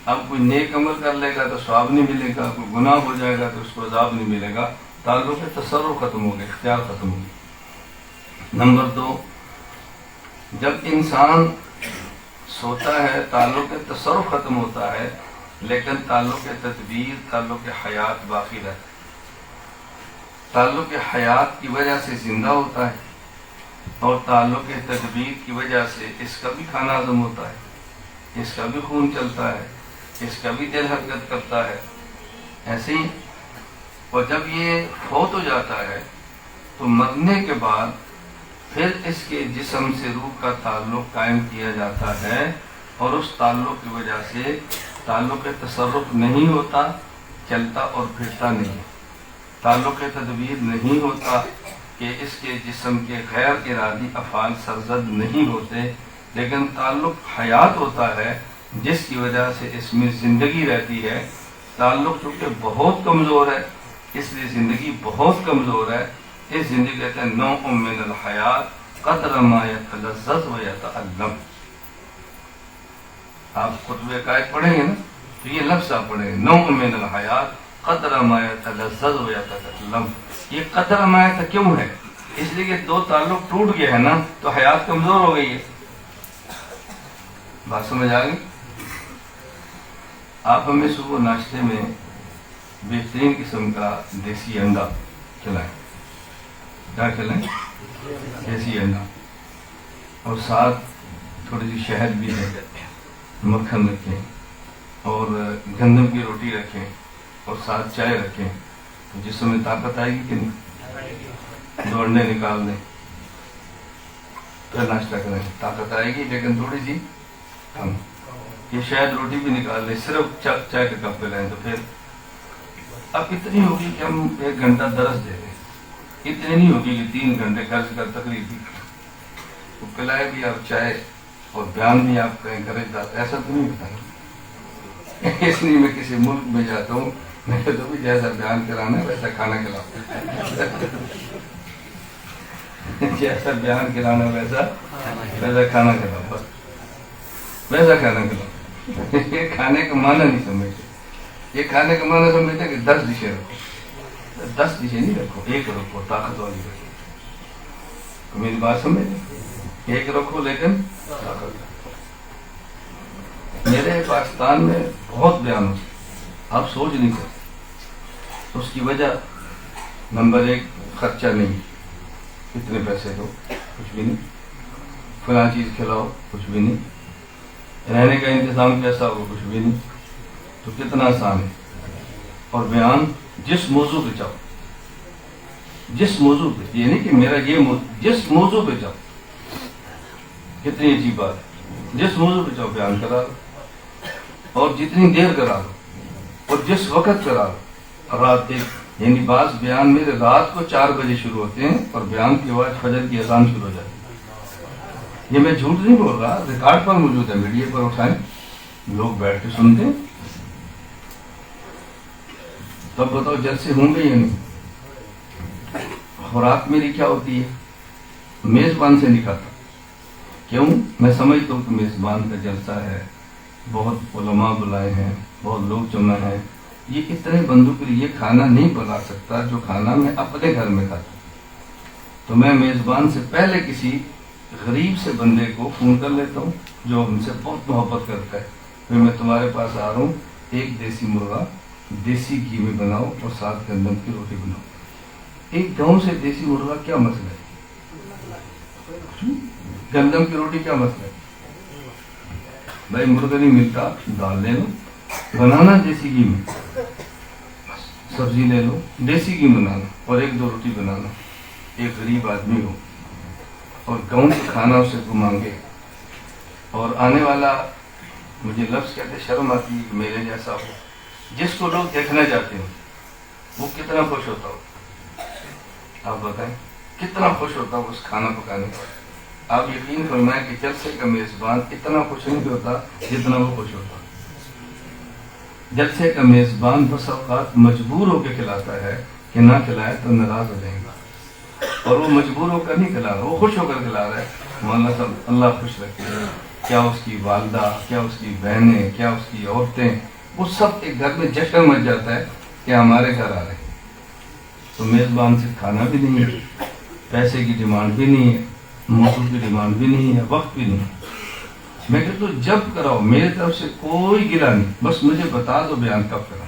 اب کوئی نیک عمل کر لے گا تو ثواب نہیں ملے گا، کوئی گناہ ہو جائے گا تو اس کو عذاب نہیں ملے گا، تعلق تصرف ختم ہو گیا، اختیار ختم ہو گیا۔ نمبر 2 جب انسان سوتا ہے تعلق تصرف ختم ہوتا ہے، لیکن تعلق تدبیر، تعلق حیات باقی رہتا ہے۔ تعلق حیات کی وجہ سے زندہ ہوتا ہے، اور تعلق تدبیر کی وجہ سے اس کا بھی کھانا ہضم ہوتا ہے، اس کا بھی خون چلتا ہے، اس کا بھی دل حرکت کرتا ہے، ایسے ہی۔ اور جب یہ فوت ہو جاتا ہے تو مرنے کے بعد پھر اس کے جسم سے روح کا تعلق قائم کیا جاتا ہے، اور اس تعلق کی وجہ سے تعلق تصرف نہیں ہوتا، چلتا اور پھرتا نہیں، تعلق تدبیر نہیں ہوتا کہ اس کے جسم کے غیر ارادی افعال سرزد نہیں ہوتے، لیکن تعلق حیات ہوتا ہے جس کی وجہ سے اس میں زندگی رہتی ہے۔ تعلق چونکہ بہت کمزور ہے اس لیے زندگی بہت کمزور ہے، اس زندگی کہتے ہیں نوع من الحیات قدر ما یتلذذ و یتعلم۔ آپ خطبہ قائد پڑھیں گے نا تو یہ لفظ آپ پڑھیں گے، نوع من الحیات قدر ما یتلذذ و یتعلم۔ یہ قدر ما کیوں ہے؟ اس لیے کہ دو تعلق ٹوٹ گئے ہیں نا تو حیات کمزور ہو گئی ہے۔ بات سمجھ آ گئی؟ آپ ہمیں صبح ناشتے میں بہترین قسم کا دیسی انڈا کھلائیں، کیا کھلائیں؟ دیسی انڈا، اور ساتھ تھوڑی سی شہد بھی ہے، مکھن رکھیں، اور گندم کی روٹی رکھیں، اور ساتھ چائے رکھیں، تو جسم میں طاقت آئے گی کہ نہیں؟ دو انڈے نکال دیں پھر ناشتہ کریں، طاقت آئے گی لیکن تھوڑی سی کم۔ یہ شاید روٹی بھی نکال لیں، صرف چائے کا کپ پلائیں تو پھر اب اتنی ہوگی کہ ہم 1 گھنٹہ درس دے دیں، اتنی نہیں ہوگی کہ 3 گھنٹے قرض کر تقریر بھی تو پلائے بھی آپ چائے اور بیان بھی آپ کہیں کرے جاتا، ایسا تو نہیں ہوتا۔ اس لیے میں کسی ملک میں جاتا ہوں، میں کہتا ہوں جیسا بیان کرانا ہے ویسا کھانا کھلاؤ، جیسا بیان کرانا ویسا کھانا کھلاؤ، بس ویسا کھانا کھلاؤ۔ یہ کھانے کا معنی نہیں سمجھتے، یہ کھانے کا معنی سمجھتے کہ 10 ڈشیں رکھو، 10 ڈشیں نہیں رکھو، 1 رکھو، طاقت والی رکھو۔ میری بات سمجھتے؟ 1 رکھو لیکن طاقت رکھو۔ میرے پاکستان میں بہت بیان ہوتا، آپ سوچ نہیں سکتے۔ اس کی وجہ نمبر 1 خرچہ نہیں، اتنے پیسے دو کچھ بھی نہیں، فلاں چیز کھلاؤ کچھ بھی نہیں، رہنے کا انتظام کیسا ہو کچھ بھی نہیں، تو کتنا آسان ہے۔ اور بیان جس موضوع پہ چاہو، جس موضوع پہ، یہ نہیں کہ میرا یہ موضوع، جس موضوع پہ چاہو، کتنی عجیب بات ہے، جس موضوع پہ چاہو بیان کرا لو، اور جتنی دیر کرا لو، اور جس وقت کرا لو، رات 1، یعنی بعض بیان میرے رات کو 4 بجے شروع ہوتے ہیں اور بیان کی آواز فجر کی اذان شروع ہو جاتی ہے۔ یہ میں جھوٹ نہیں بول رہا، ریکارڈ پر موجود ہے، میڈیا پر اٹھائیں، لوگ بیٹھ کے سنتے ہیں۔ تب بتاؤ جلسے ہوں گے یا نہیں؟ خوراک میری کیا ہوتی ہے؟ میزبان سے نہیں کھاتا، کیوں؟ میں سمجھتا ہوں کہ میزبان کا جلسہ ہے، بہت علماء بلائے ہیں، بہت لوگ جمع ہیں، یہ اتنے بندوں کے لیے کھانا نہیں بنا سکتا جو کھانا میں اپنے گھر میں کھاتا ہوں۔ تو میں میزبان سے پہلے کسی غریب سے بندے کو فون کر لیتا ہوں جو ہم سے بہت محبت کرتا ہے، پھر میں تمہارے پاس آ رہا ہوں، 1 دیسی مرغا دیسی گھی میں بناؤ اور ساتھ گندم کی روٹی بناؤ۔ ایک گاؤں سے دیسی مرغا کیا مسئلہ ہے؟ گندم کی روٹی کیا مسئلہ ہے؟ بھائی مرغا نہیں ملتا، دال لے لو، بنانا دیسی گھی میں، سبزی لے لو، دیسی گھی بنانا، اور 1-2 روٹی بنانا، ایک غریب آدمی ہو اور گاؤں سے کھانا اسے کو مانگے، اور آنے والا، مجھے لفظ کہتے شرم آتی ہے کہ میرے جیسا ہو، جس کو لوگ دیکھنا چاہتے ہیں وہ کتنا خوش ہوتا ہو؟ آپ بتائیں کتنا خوش ہوتا ہو اس کھانا پکانے پر؟ آپ یقین فرمائیں کہ جلسے کا میزبان اتنا خوش نہیں ہوتا جتنا وہ خوش ہوتا۔ جلسے کا میزبان بس اوقات مجبور ہو کے کھلاتا ہے کہ نہ کھلائے تو ناراض ہو جائیں گے، اور وہ مجبور ہو کر نہیں کھلا رہا، وہ خوش ہو کر کھلا رہا ہے۔ مولانا صاحب اللہ خوش رکھے، کیا اس کی والدہ، کیا اس کی بہنیں، کیا اس کی عورتیں، وہ سب ایک گھر میں جشن مچ جاتا ہے کہ ہمارے گھر آ رہے ہیں۔ تو میزبان سے کھانا بھی نہیں ہے، پیسے کی ڈیمانڈ بھی نہیں ہے، موضوع کی ڈیمانڈ بھی نہیں ہے، وقت بھی نہیں ہے۔ میں کہتا ہوں جب کراؤ، میری طرف سے کوئی گلا نہیں، بس مجھے بتا دو بیان کب کرا۔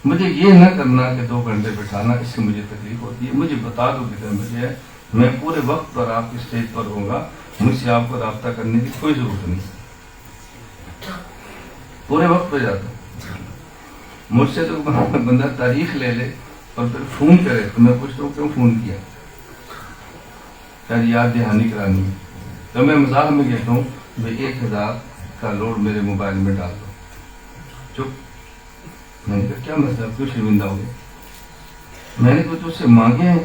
مجھے یہ نہ کرنا کہ 2 گھنٹے بٹھانا، اس سے مجھے تکلیف ہوتی ہے، مجھے بتا دو کتنے بجے ہے، میں پورے وقت پر آپ کی اسٹیج پر ہوں گا، مجھ سے آپ کو رابطہ کرنے کی کوئی ضرورت نہیں، پورے وقت پہ جاتا ہوں۔ مجھ سے تو بندہ تاریخ لے لے اور پھر فون کرے تو میں پوچھتا ہوں کیوں فون کیا، یار یاد دہانی کرانی ہے، تو میں مزاح میں کہتا ہوں بھائی 1000 کا لوڈ میرے موبائل میں ڈال دو، چپ۔ میں نے کہا کیا مسئلہ، کیوں شرمندہ ہو گئے؟ میں نے کچھ اس سے مانگے ہیں،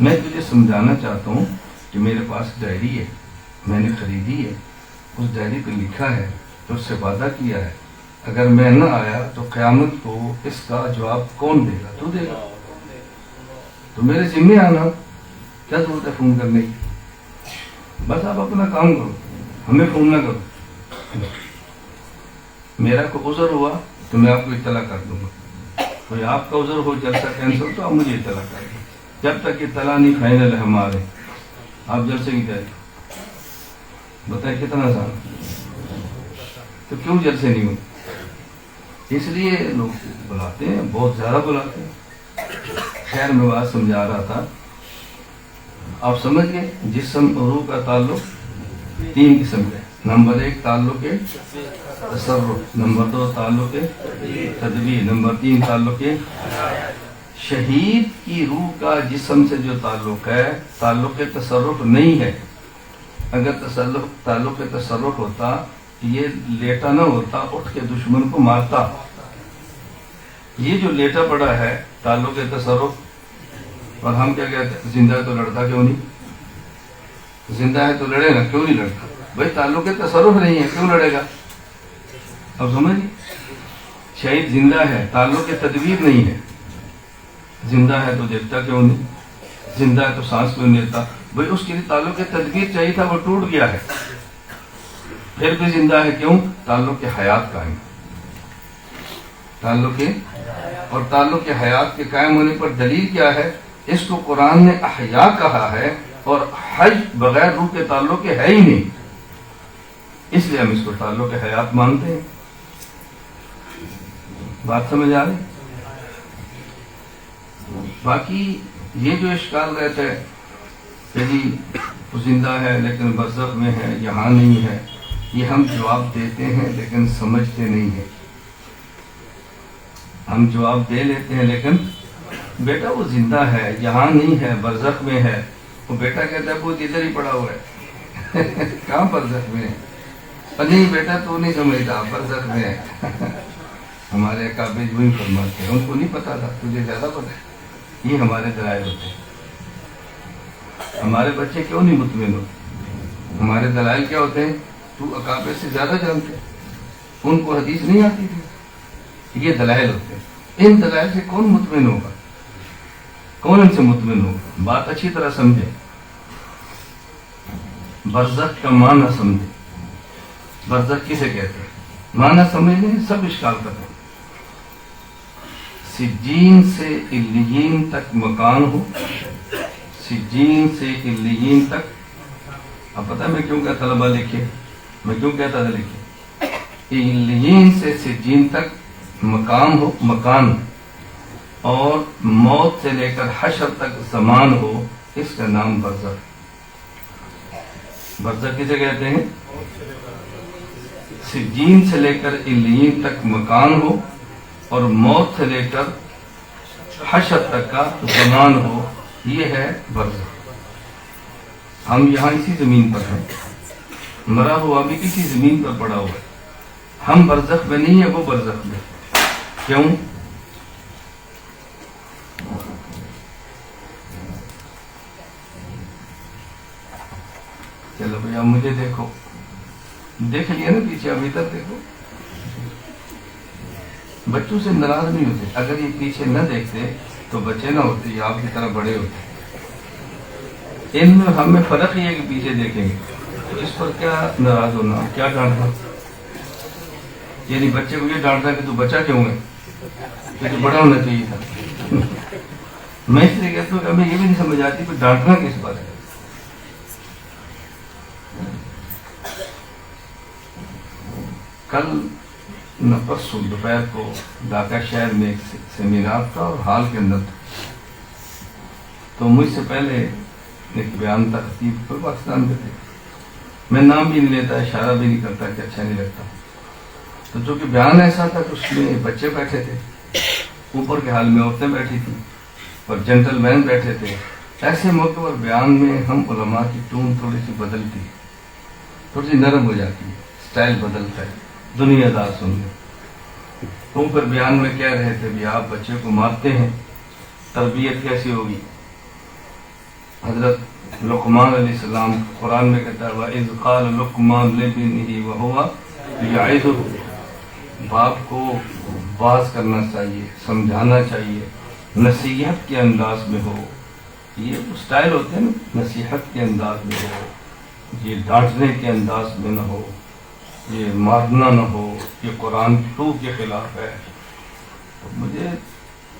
میں تجھے سمجھانا چاہتا ہوں کہ میرے پاس ڈائری ہے، میں نے خریدی ہے، اس ڈائری پہ لکھا ہے تو اس سے وعدہ کیا ہے، اگر میں نہ آیا تو قیامت کو اس کا جواب کون دے گا؟ تو دے گا، تو میرے ذمہ آنا، کیا ضرورت ہے فون کرنے کی؟ بس آپ اپنا کام کرو، ہمیں فون نہ کرو۔ میرا کوئی عذر ہوا تو میں آپ کو اطلاع کر دوں گا، کوئی آپ کا عذر ہو جلسہ کینسل تو آپ مجھے اطلاع کر دیں، جب تک اطلاع نہیں فائنل ہے ہمارے، آپ جلسے کی تیاری بتائیں کتنا آسان، تو کیوں جلسے نہیں ہوتے؟ اس لیے لوگ بلاتے ہیں، بہت زیادہ بلاتے ہیں۔ خیر میں بات سمجھا رہا تھا، آپ سمجھ گئے جسم اور روح کا تعلق 3 قسم کے، نمبر 1 تعلق تصرف، نمبر 2 تعلق تدبیر، نمبر 3 تعلق۔ شہید کی روح کا جسم سے جو تعلق ہے تعلق تصرف نہیں ہے، اگر تعلق تصرف ہوتا یہ لیٹا نہ ہوتا، اٹھ کے دشمن کو مارتا۔ یہ جو لیٹا پڑا ہے تعلق تصرف، اور ہم کیا کہتے ہیں زندہ ہے تو لڑتا کیوں نہیں؟ زندہ ہے تو لڑے نا، کیوں نہیں لڑتا؟ بھائی تعلق تصرف نہیں ہے، کیوں لڑے گا؟ اب سمجھئے، شہید زندہ ہے، تعلق تدبیر نہیں ہے، زندہ ہے تو دیکھتا کیوں نہیں؟ زندہ ہے تو سانس کیوں نہیں لیتا؟ بھائی اس کے لیے تعلق تدبیر چاہیے تھا، وہ ٹوٹ گیا ہے، پھر بھی زندہ ہے کیوں؟ تعلق حیات قائم، تعلق اور تعلق حیات کے قائم ہونے پر دلیل کیا ہے؟ اس کو قرآن نے احیا کہا ہے، اور حج بغیر روح کے تعلق ہے ہی نہیں، اس لیے ہم اس کو تعلق حیات مانتے ہیں۔ بات سمجھ آ رہی؟ باقی یہ جو اشکال رہتا ہے کہ جی وہ زندہ ہے لیکن برزخ میں ہے، یہاں نہیں ہے، یہ ہم جواب دیتے ہیں لیکن سمجھتے نہیں ہیں۔ ہم جواب دے لیتے ہیں لیکن بیٹا وہ زندہ ہے، یہاں نہیں ہے، برزخ میں ہے۔ وہ بیٹا کہتا ہے وہ ادھر ہی پڑا ہوا ہے کہاں برزخ میں ہے؟ نہیں بیٹا تو نہیں سمجھتا، برزخ میں ہے ہمارے اکابر وہی فرماتے ہیں، ان کو نہیں پتا تھا، تجھے زیادہ پتا ہے۔ یہ ہمارے دلائل ہوتے ہیں۔ ہمارے بچے کیوں نہیں مطمئن ہوتے؟ ہمارے دلائل کیا ہوتے ہیں؟ تو اکابر سے زیادہ جانتے، ان کو حدیث نہیں آتی تھی، یہ دلائل ہوتے ہیں۔ ان دلائل سے کون مطمئن ہوگا؟ کون ان سے مطمئن ہوگا؟ بات اچھی طرح سمجھے، برزخ کا معنی سمجھے، برزخ کسے کہتے ہیں؟ معنی سمجھ لیں، سب اشکال کرتے ہیں۔ سجین سے علیین تک مکان ہو، سجین سے علیین تک۔ اب پتہ میں کیوں کہ طلبہ لکھے، میں کیوں کہتا تھا لکھے، علیین سے سجین تک مقام ہو، مکان، اور موت سے لے کر حشر تک زمان ہو، اس کا نام برزخ۔ برزخ کسے کہتے ہیں؟ سجین سے لے کر علیین تک مکان ہو اور موت سے لے کر حشر تک کا زمان ہو، یہ ہے برزخ۔ ہم یہاں اسی زمین پر ہیں، مرا ہوا بھی کسی زمین پر پڑا ہوا ہے، ہم برزخ میں نہیں ہے، وہ برزخ میں۔ کیوں؟ چلو بھیا مجھے دیکھو، دیکھ لیا نا پیچھے، ابھی تک دیکھو۔ بچوں سے ناراض نہیں ہوتے، اگر یہ پیچھے نہ دیکھتے تو بچے نہ ہوتے، یہ آپ کی طرح بڑے ہوتے۔ ان میں ہم میں فرق ہی ہے کہ پیچھے دیکھیں گے، تو اس پر کیا ناراض ہونا، کیا ڈانٹنا؟ یعنی بچے کو یہ ڈانٹنا کہ تو بچہ کیوں ہے، تو بڑا ہونا چاہیے تھا۔ میں اس لیے کہتا ہوں کہ ہمیں یہ بھی نہیں سمجھ آتی کہ ڈانٹنا کس بات ہے۔ کل نہ پرسوں دوپہر کو ڈھاکہ شہر میں ایک سیمینار تھا اور ہال کے اندر تھا، تو مجھ سے پہلے ایک بیان تھا خطیب کوئی پاکستان کے تھے، میں نام بھی نہیں لیتا، اشارہ بھی نہیں کرتا کہ اچھا نہیں لگتا، تو جو کہ بیان ایسا تھا کہ اس میں بچے بیٹھے تھے، اوپر کے حال میں عورتیں بیٹھی تھیں اور جنٹل مین بیٹھے تھے. ایسے موقع پر بیان میں ہم علماء کی ٹون تھوڑی سی بدلتی ہے، تھوڑی سی نرم ہو جاتی ہے، سٹائل بدلتا ہے دنیا دار سننے. تم پر بیان میں کہہ رہے تھے بھی آپ بچے کو مارتے ہیں، تربیت کیسی ہوگی؟ حضرت لقمان علیہ السلام قرآن میں کہتا ہے وَإِذْ قَالَ لُقْمَانُ لِابْنِهِ وَهُوَ يَعِظُهُ، باپ کو باز کرنا چاہیے، سمجھانا چاہیے، نصیحت کے انداز میں ہو. یہ سٹائل ہوتے ہیں نا، نصیحت کے انداز میں ہو، یہ ڈانٹنے کے انداز میں نہ ہو، یہ مارنا نہ ہو، یہ قرآن کی روح کے خلاف ہے. تو مجھے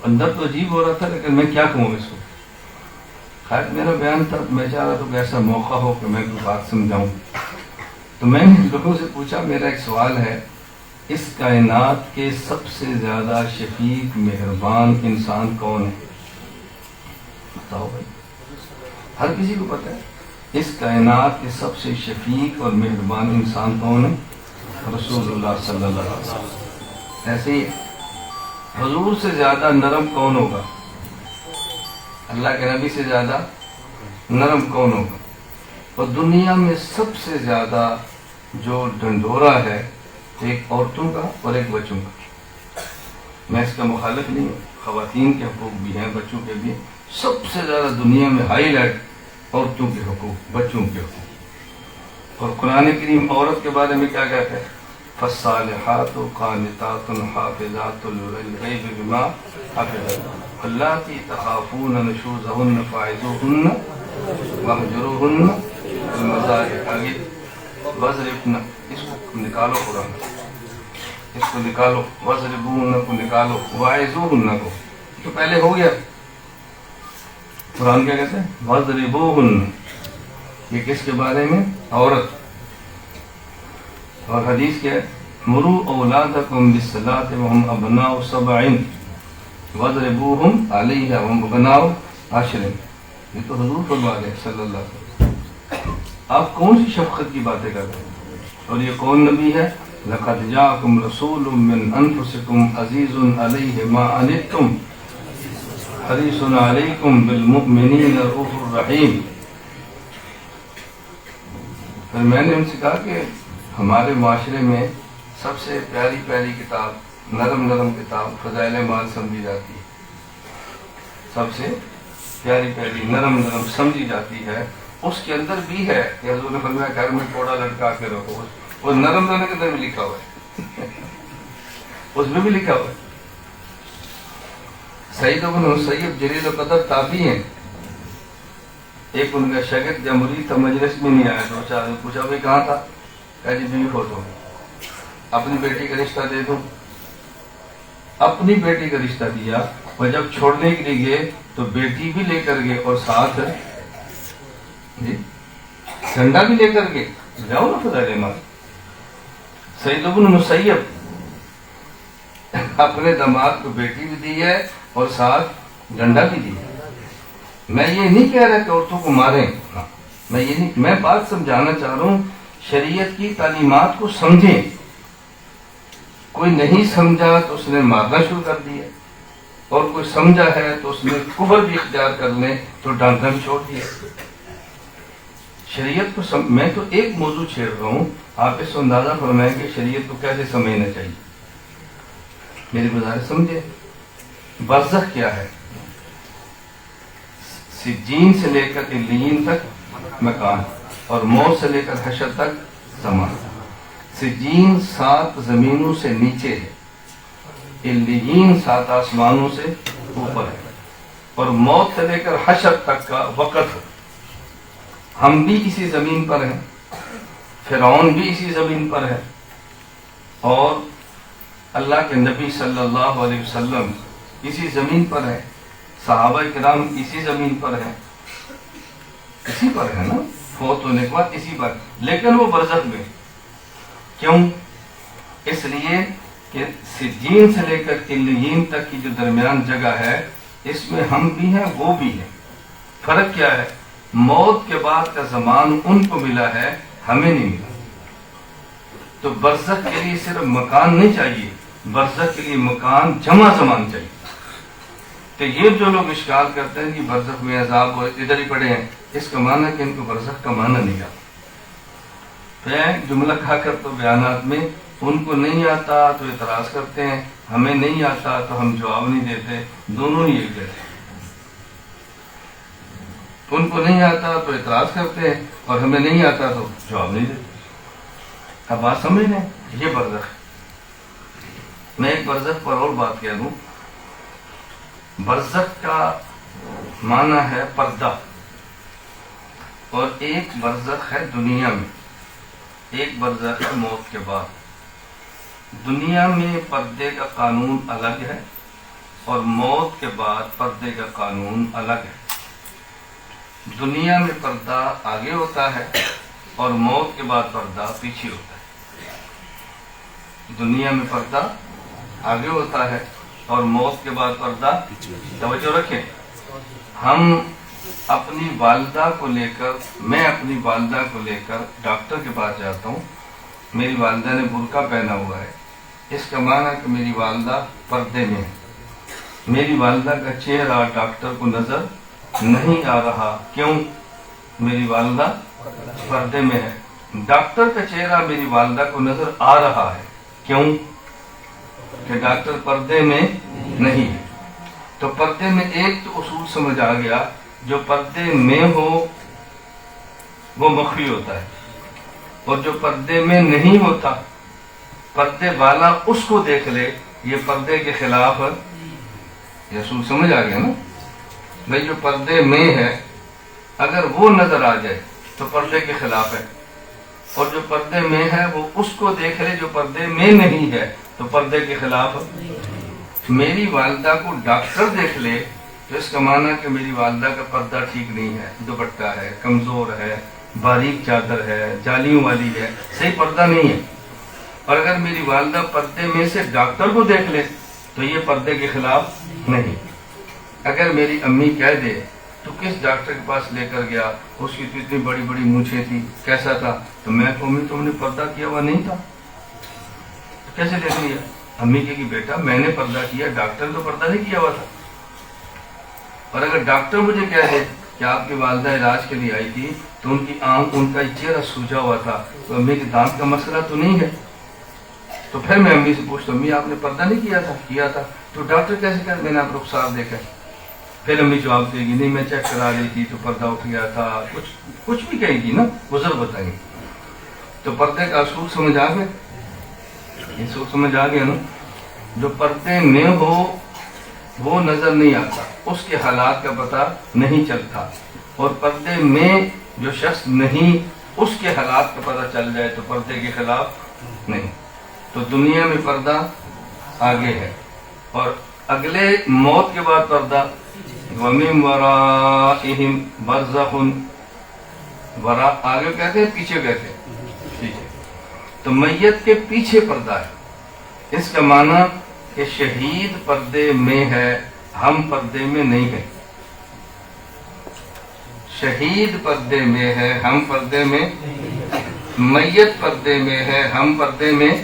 اندر تو عجیب ہو رہا تھا لیکن میں کیا کہوں اس کو. خیر میرا بیان تھا، میں چاہ رہا تھا کہ ایسا موقع ہو کہ میں کوئی بات سمجھاؤں. تو میں نے لوگوں سے پوچھا، میرا ایک سوال ہے، اس کائنات کے سب سے زیادہ شفیق مہربان انسان کون ہے؟ بتاؤ بھائی، ہر کسی کو پتہ ہے اس کائنات کے سب سے شفیق اور مہربان انسان کون ہے؟ رسول اللہ صلی اللہ علیہ وسلم. ایسے ہی حضور سے زیادہ نرم کون ہوگا؟ اللہ کے نبی سے زیادہ نرم کون ہوگا؟ اور دنیا میں سب سے زیادہ جو ڈنڈورا ہے ایک عورتوں کا اور ایک بچوں کا. میں اس کا مخالف نہیں ہوں، خواتین کے حقوق بھی ہیں، بچوں کے بھی. سب سے زیادہ دنیا میں ہائی لائٹ عورتوں کے حقوق، بچوں کے حقوق. اور قرآن کریم عورت کے بارے میں کیا کہتا ہے؟ فالصالحات قانتات حافظات للغیب بما حفظ اللاتي تخافون نشوزهن فاعظوهن واہجروهن فی المضاجع واضربن. اس کو نکالو، قرآن اس کو نکالو، واضربوهن کو نکالو، واعظوهن کو تو پہلے ہو گیا. قرآن کیا کہتے ہیں؟ واضربوهن. یہ کس کے بارے میں؟ عورت. اور حدیث کیا ہے؟ مروا اولادکم بالصلاۃ وهم ابناء 7 واضربوہم علیہا وهم ابناء 10. یہ تو حضور فرما رہے ہیں صلی اللہ علیہ وسلم. آپ کون سی شفقت کی باتیں کر رہے ہیں؟ اور یہ کون نبی ہے؟ لقد جاءکم رسول من انفسکم عزیز علیہ ما عنتم حریص علیکم بالمؤمنین رؤوف الرحیم. پھر میں نے ان سے کہا کہ ہمارے معاشرے میں سب سے پیاری پیاری کتاب، نرم نرم کتاب فضائل اعمال سمجھی جاتی ہے. سب سے پیاری پیاری نرم نرم سمجھی جاتی ہے. اس کے اندر بھی ہے کہ حضور نے فرمایا گھر میں کوڑا لٹکا کے رکھو. وہ نرم نرم کے اندر بھی لکھا ہوا ہے اس میں بھی لکھا ہوا ہے. سعید بن مسیب جلیل القدر تابعی ہیں. ایک ان کا شاگرد یا مرید تھا، مجلس میں نہیں آیا. دو چار نے پوچھا بھائی کہاں تھا؟ کہا جی بیوی فوت ہو گئی. اپنی بیٹی کا رشتہ دے دوں. اپنی بیٹی کا رشتہ دیا اور جب چھوڑنے کے لیے گئے تو بیٹی بھی لے کر گئے اور ساتھ جی جھنڈا بھی لے کر گئے. جاؤ نا فضائل اعمال. سعید بن مسیب اپنے داماد کو بیٹی بھی دی ہے اور ساتھ جھنڈا بھی دی ہے. میں یہ نہیں کہہ رہا کہ عورتوں کو ماریں، میں یہ نہیں، میں بات سمجھانا چاہ رہا ہوں شریعت کی تعلیمات کو سمجھیں. کوئی نہیں سمجھا تو اس نے مارنا شروع کر دیا، اور کوئی سمجھا ہے تو اس نے کفر بھی اختیار کر لیں تو ڈانٹنا بھی چھوڑ دیا. شریعت کو میں تو ایک موضوع چھیڑ رہا ہوں، آپ اس کو اندازہ فرمائیں کہ شریعت کو کیسے سمجھنا چاہیے. میری گزارش سمجھے. برزخ کیا ہے؟ سجین سے لے کر علیین تک مکان، اور موت سے لے کر حشر تک زمان. سجین 7 زمینوں سے نیچے ہے، علیین 7 آسمانوں سے اوپر ہے، اور موت سے لے کر حشر تک کا وقت ہے. ہم بھی اسی زمین پر ہیں، فرعون بھی اسی زمین پر ہے، اور اللہ کے نبی صلی اللہ علیہ وسلم اسی زمین پر ہے، صحابہ کرام اسی زمین پر ہیں، اسی پر ہے نا، فوت ہونے کے بعد اسی پر. لیکن وہ برزخ میں. کیوں؟ اس لیے کہ سجین سے لے کر علیین تک کی جو درمیان جگہ ہے، اس میں ہم بھی ہیں وہ بھی ہیں. فرق کیا ہے؟ موت کے بعد کا زمان ان کو ملا ہے، ہمیں نہیں ملا۔ تو برزخ کے لیے صرف مکان نہیں چاہیے، برزخ کے لیے مکان جمع زمان چاہیے۔ تو یہ جو لوگ اشکال کرتے ہیں کہ برزخ میں عذاب اور ادھر ہی پڑے ہیں، اس کا معنی ہے کہ ان کو برزخ کا معنی نہیں آتا۔ پھر جملہ کھا کر تو بیانات میں ان کو نہیں آتا تو اعتراض کرتے ہیں، ہمیں نہیں آتا تو ہم جواب نہیں دیتے، دونوں ہی ایک جیسے۔ ان کو نہیں آتا تو اعتراض کرتے ہیں اور ہمیں نہیں آتا تو جواب نہیں دیتے۔ اب بات سمجھ لیں، یہ برزخ ہے۔ میں ایک برزخ پر اور بات کہہ دوں۔ برزخ کا معنی ہے پردہ، اور ایک برزخ ہے دنیا میں، ایک برزخ ہے موت کے بعد۔ دنیا میں پردے کا قانون الگ ہے اور موت کے بعد پردے کا قانون الگ ہے۔ دنیا میں پردہ آگے ہوتا ہے اور موت کے بعد پردہ پیچھے ہوتا ہے۔ دنیا میں پردہ آگے ہوتا ہے اور موت کے بعد پردہ توجہ رکھیں۔ ہم اپنی والدہ کو لے کر، میں اپنی والدہ کو لے کر ڈاکٹر کے پاس جاتا ہوں، میری والدہ نے برقع پہنا ہوا ہے، اس کا معنی ہے کہ میری والدہ پردے میں ہے۔ میری والدہ کا چہرہ ڈاکٹر کو نظر نہیں آ رہا، کیوں؟ میری والدہ پردے میں ہے۔ ڈاکٹر کا چہرہ میری والدہ کو نظر آ رہا ہے، کیوں؟ کہ ڈاکٹر پردے میں نہیں ہے۔ تو پردے میں ایک تو اصول سمجھ آ گیا، جو پردے میں ہو وہ مخفی ہوتا ہے، اور جو پردے میں نہیں ہوتا، پردے والا اس کو دیکھ لے، یہ پردے کے خلاف ہے۔ یہ اصول سمجھ آ گیا نا بھائی؟ جو پردے میں ہے اگر وہ نظر آ جائے تو پردے کے خلاف ہے، اور جو پردے میں ہے وہ اس کو دیکھ لے جو پردے میں نہیں ہے تو پردے کے خلاف ہے۔ میری والدہ کو ڈاکٹر دیکھ لے تو اس کا معنی ہے کہ میری والدہ کا پردہ ٹھیک نہیں ہے، دوپٹہ ہے، کمزور ہے، باریک چادر ہے، جالیوں والی ہے، صحیح پردہ نہیں ہے۔ اور اگر میری والدہ پردے میں سے ڈاکٹر کو دیکھ لے تو یہ پردے کے خلاف نہیں۔ اگر میری امی کہہ دے تو کس ڈاکٹر کے پاس لے کر گیا، اس کی تو اتنی بڑی بڑی مونچھیں تھی، کیسا تھا؟ تو میں کہوں امی تم نے پردہ کیا ہوا نہیں تھا، کیسے دیکھ لیا؟ امی کہے کہ بیٹا میں نے پردہ کیا، ڈاکٹر نے تو پردہ نہیں کیا ہوا تھا۔ اور اگر ڈاکٹر مجھے کہہ دے کہ آپ کی والدہ علاج کے لیے آئی تھی تو ان کی آنکھ، ان کا چہرہ سوجا ہوا تھا، تو امی کے دانت کا مسئلہ تو نہیں ہے، تو پھر میں امی سے پوچھتا ہوں امی آپ نے پردہ نہیں کیا تھا تو ڈاکٹر کیسے کہہ میں نے آپ رخسار دیکھا؟ پھر امی جواب دے گی نہیں میں چیک کرا لی تھی تو پردہ اٹھ گیا تھا، کچھ بھی کہیں گی نا، گزر بتائیں گے۔ تو پردے کا اصول سمجھ آ گیا، اصول سمجھ آ گیا نا؟ جو پردے میں ہو وہ نظر نہیں آتا، اس کے حالات کا پتہ نہیں چلتا، اور پردے میں جو شخص نہیں اس کے حالات کا پتہ چل جائے تو پردے کے خلاف نہیں۔ تو دنیا میں پردہ آگے ہے، اور اگلے موت کے بعد پردہ وَمِن وَرَائِهِمْ بَرْزَخٌ، ورا آگے کہتے ہیں پیچھے کہتے ہیں پیچھے، تو میت کے پیچھے پردہ ہے۔ اس کا معنی کہ شہید پردے میں ہے، ہم پردے میں نہیں ہیں۔ شہید پردے میں ہے، ہم پردے میں، میت پردے میں ہے، ہم پردے میں۔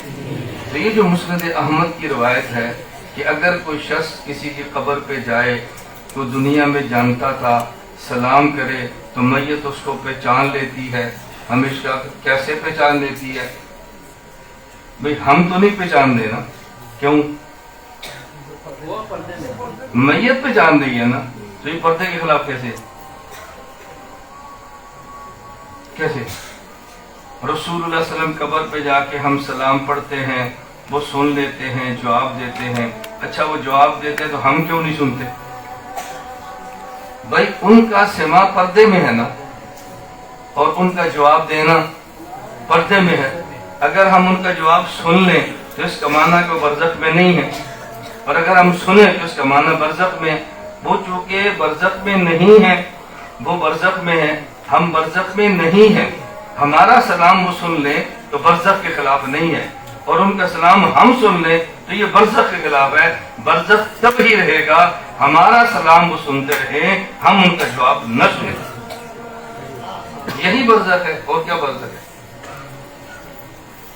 تو یہ جو مسند احمد کی روایت ہے کہ اگر کوئی شخص کسی کی قبر پہ جائے تو دنیا میں جانتا تھا، سلام کرے تو میت اس کو پہچان لیتی ہے، ہمیشہ کیسے پہچان لیتی ہے؟ بھئی ہم تو نہیں پہچان دینا، کیوں؟ میت پہچان رہی ہے نا، تو یہ پردے کے خلاف کیسے؟ رسول اللہ علیہ وسلم قبر پہ جا کے ہم سلام پڑھتے ہیں، وہ سن لیتے ہیں، جواب دیتے ہیں۔ اچھا وہ جواب دیتے ہیں تو ہم کیوں نہیں سنتے؟ بھائی ان کا سماع پردے میں ہے نا، اور ان کا جواب دینا پردے میں ہے۔ اگر ہم ان کا جواب سن لیں تو اس کا معنی کہ وہ برزخ میں نہیں ہے، اور اگر ہم سنیں تو اس کا معنی برزخ میں۔ وہ چونکہ برزخ میں نہیں ہے، وہ برزخ میں ہے، ہم برزخ میں نہیں ہیں، ہمارا سلام وہ سن لیں تو برزخ کے خلاف نہیں ہے، اور ان کا سلام ہم سن لیں تو یہ برزخ کے خلاف ہے۔ برزخ تب ہی رہے گا ہمارا سلام وہ سنتے رہے، ہم ان کا جواب نہ سنیں۔ یہی برزخ ہے، اور کیا برزخ ہے؟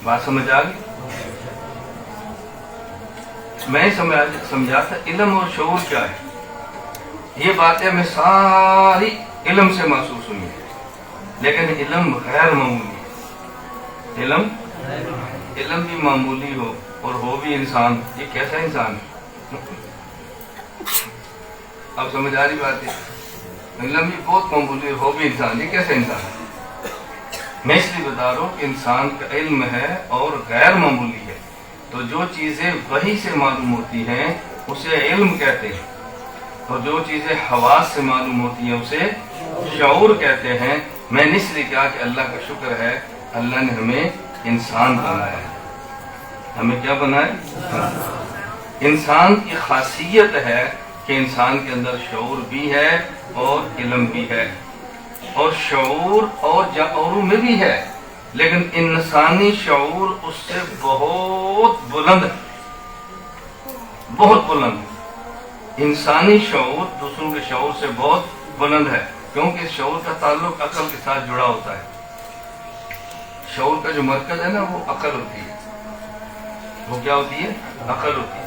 بات سمجھ آ گئی؟ میں سمجھا تھا علم اور شعور کیا ہے. یہ باتیں ہمیں ساری علم سے محسوس ہوئی ہیں، لیکن علم غیر معمولی ہے. علم بھی معمولی ہو اور ہو بھی انسان، یہ کیسا انسان ہے؟ اب سمجھ آ رہی بات ہے؟ علم بھی بہت معمولی ہو بھی انسان، یہ کیسا انسان ہے؟ میں اس لیے بتا رہا ہوں کہ انسان کا علم ہے اور غیر معمولی ہے. تو جو چیزیں وحی سے معلوم ہوتی ہیں اسے علم کہتے ہیں، اور جو چیزیں حواس سے معلوم ہوتی ہیں اسے شعور کہتے ہیں. میں نے اس لیے کہا کہ اللہ کا شکر ہے، اللہ نے ہمیں انسان بنایا ہے. ہمیں کیا بنایا؟ انسان کی خاصیت ہے کہ انسان کے اندر شعور بھی ہے اور علم بھی ہے، اور شعور اور جاوروں میں بھی ہے، لیکن انسانی شعور اس سے بہت بلند ہے، بہت بلند ہے. انسانی شعور دوسروں کے شعور سے بہت بلند ہے، کیونکہ شعور کا تعلق عقل کے ساتھ جڑا ہوتا ہے. شعور کا جو مرکز ہے نا وہ عقل ہوتی ہے. وہ کیا ہوتی ہے؟ عقل ہوتی ہے.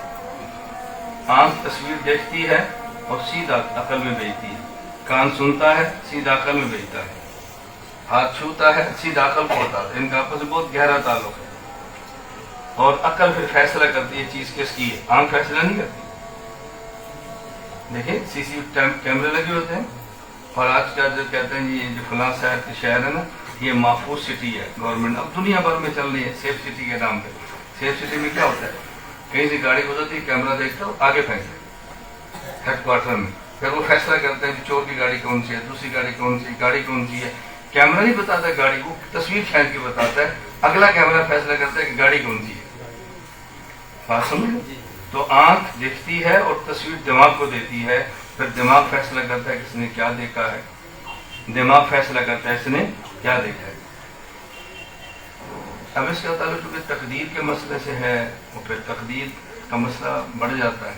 آنکھ تصویر دیکھتی ہے اور سیدھا عقل میں بھیجتی ہے، کان سنتا ہے سیدھا عقل میں بھیجتا ہے، ہاتھ چھوتا ہے سیدھا عقل کو ہوتا ہے. ان کا آپس میں بہت گہرا تعلق ہے، اور عقل پھر فیصلہ کرتی ہے چیز کس کی ہے. آنکھ فیصلہ نہیں کرتی. دیکھیں سی سی کیمرے لگے ہوتے ہیں، اور آج کا جو کہتے ہیں یہ جو فلاں شہر کے شہر ہے نا، یہ محفوظ سٹی ہے. گورنمنٹ اب دنیا بھر میں چل رہی ہے سیف سٹی کے نام پہ. سیف سٹی میں کیا ہوتا ہے؟ کہیں سے گاڑی گزرتی ہے، کیمرہ دیکھتا ہو آگے پھینکتے ہیڈ کوارٹر میں، پھر وہ فیصلہ کرتے ہیں کہ چور کی گاڑی کون سی ہے، دوسری گاڑی کون سی، گاڑی کون سی ہے. کیمرہ نہیں بتاتا گاڑی کو، تصویر کھینچ کے بتاتا ہے. اگلا کیمرہ فیصلہ کرتا ہے کہ گاڑی کون سی ہے. بات سمجھ؟ تو آنکھ دیکھتی ہے اور تصویر دماغ کو دیتی ہے، پھر دماغ فیصلہ کرتا ہے کہ اس نے کیا دیکھا ہے. دماغ فیصلہ کرتا ہے اس نے کیا دیکھا ہے. اب اس کا تعلق چونکہ تقدیر کے مسئلے سے ہے، اور پھر تقدیر کا مسئلہ بڑھ جاتا ہے.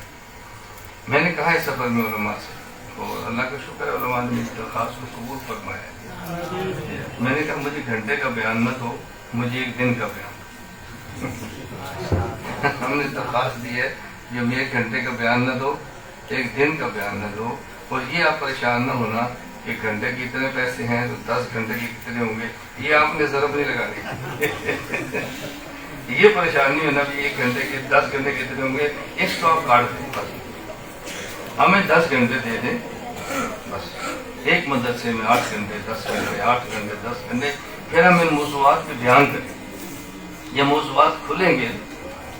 میں نے کہا اس سفر میں علماء سے، اور اللہ کا شکر ہے علماء نے اس درخواست کو قبول فرمایا. میں نے کہا مجھے گھنٹے کا بیان نہ دو، مجھے ایک دن کا بیان. ہم نے درخواست دی ہے کہ ہمیں ایک گھنٹے کا بیان نہ دو، ایک دن کا بیان نہ دو. اور یہ آپ پریشان نہ ہونا کہ گھنٹے کے اتنے پیسے ہیں تو 10 گھنٹے کے کتنے ہوں گے، یہ آپ نے ضرب نہیں لگانی. یہ پریشانی ہونا بھی ایک گھنٹے کے 10 گھنٹے کتنے ہوں گے، اس کو آپ کاٹ دیں. بس ہمیں 10 گھنٹے دے دیں، بس ایک مدرسے میں 8 گھنٹے 10 گھنٹے 8 گھنٹے 10 گھنٹے، پھر ہم ان موضوعات پہ بیان کریں. یہ موضوعات کھلیں گے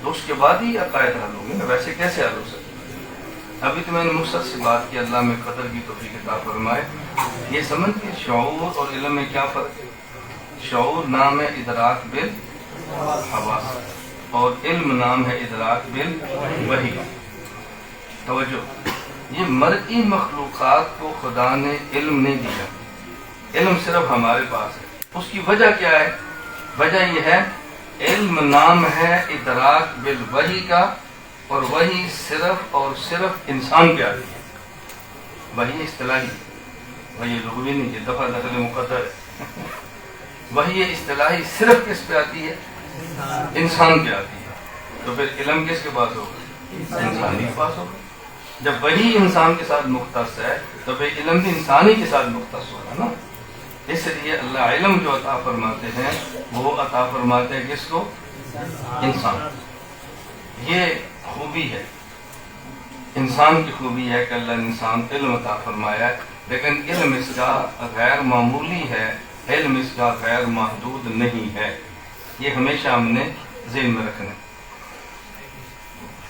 تو اس کے بعد ہی عقائد حل ہوں گے نا، ویسے کیسے حل ہو سکتے؟ ابھی تو میں نے مقصد سے بات کی، اللہ میں قدر کی توفیق عطا فرمائے. یہ سمجھ کہ شعور اور علم میں کیا فرق ہے؟ شعور نام ہے ادراک بالحواس، اور علم نام ہے ادراک بالوحی. توجہ، یہ مرئی مخلوقات کو خدا نے علم نہیں دیا، علم صرف ہمارے پاس ہے. اس کی وجہ کیا ہے؟ وجہ یہ ہے علم نام ہے ادراک بالوحی کا، اور وہی صرف اور صرف انسان پہ آتی ہے. وہی اصطلاحی، وہی لغوی نہیں، یہ دفعہ دخل مقدر ہے. وہی اصطلاحی صرف کس پہ آتی ہے؟ انسان پہ آتی ہے. تو پھر علم کس کے پاس ہوگا؟ انسان کے پاس ہوگا. جب وہی انسان کے ساتھ مختص ہے تو پھر علم بھی انسانی کے ساتھ مختص ہوگا نا. اس لیے اللہ علم جو عطا فرماتے ہیں وہ عطا فرماتے ہیں کس کو؟ انسان. یہ خوبی ہے، انسان کی خوبی ہے کہ اللہ نے انسان علم عطا فرمایا ہے، لیکن علم اس کا غیر معمولی ہے، علم اس کا غیر محدود نہیں ہے. یہ ہمیشہ ہم نے ذہن میں رکھنا ہے.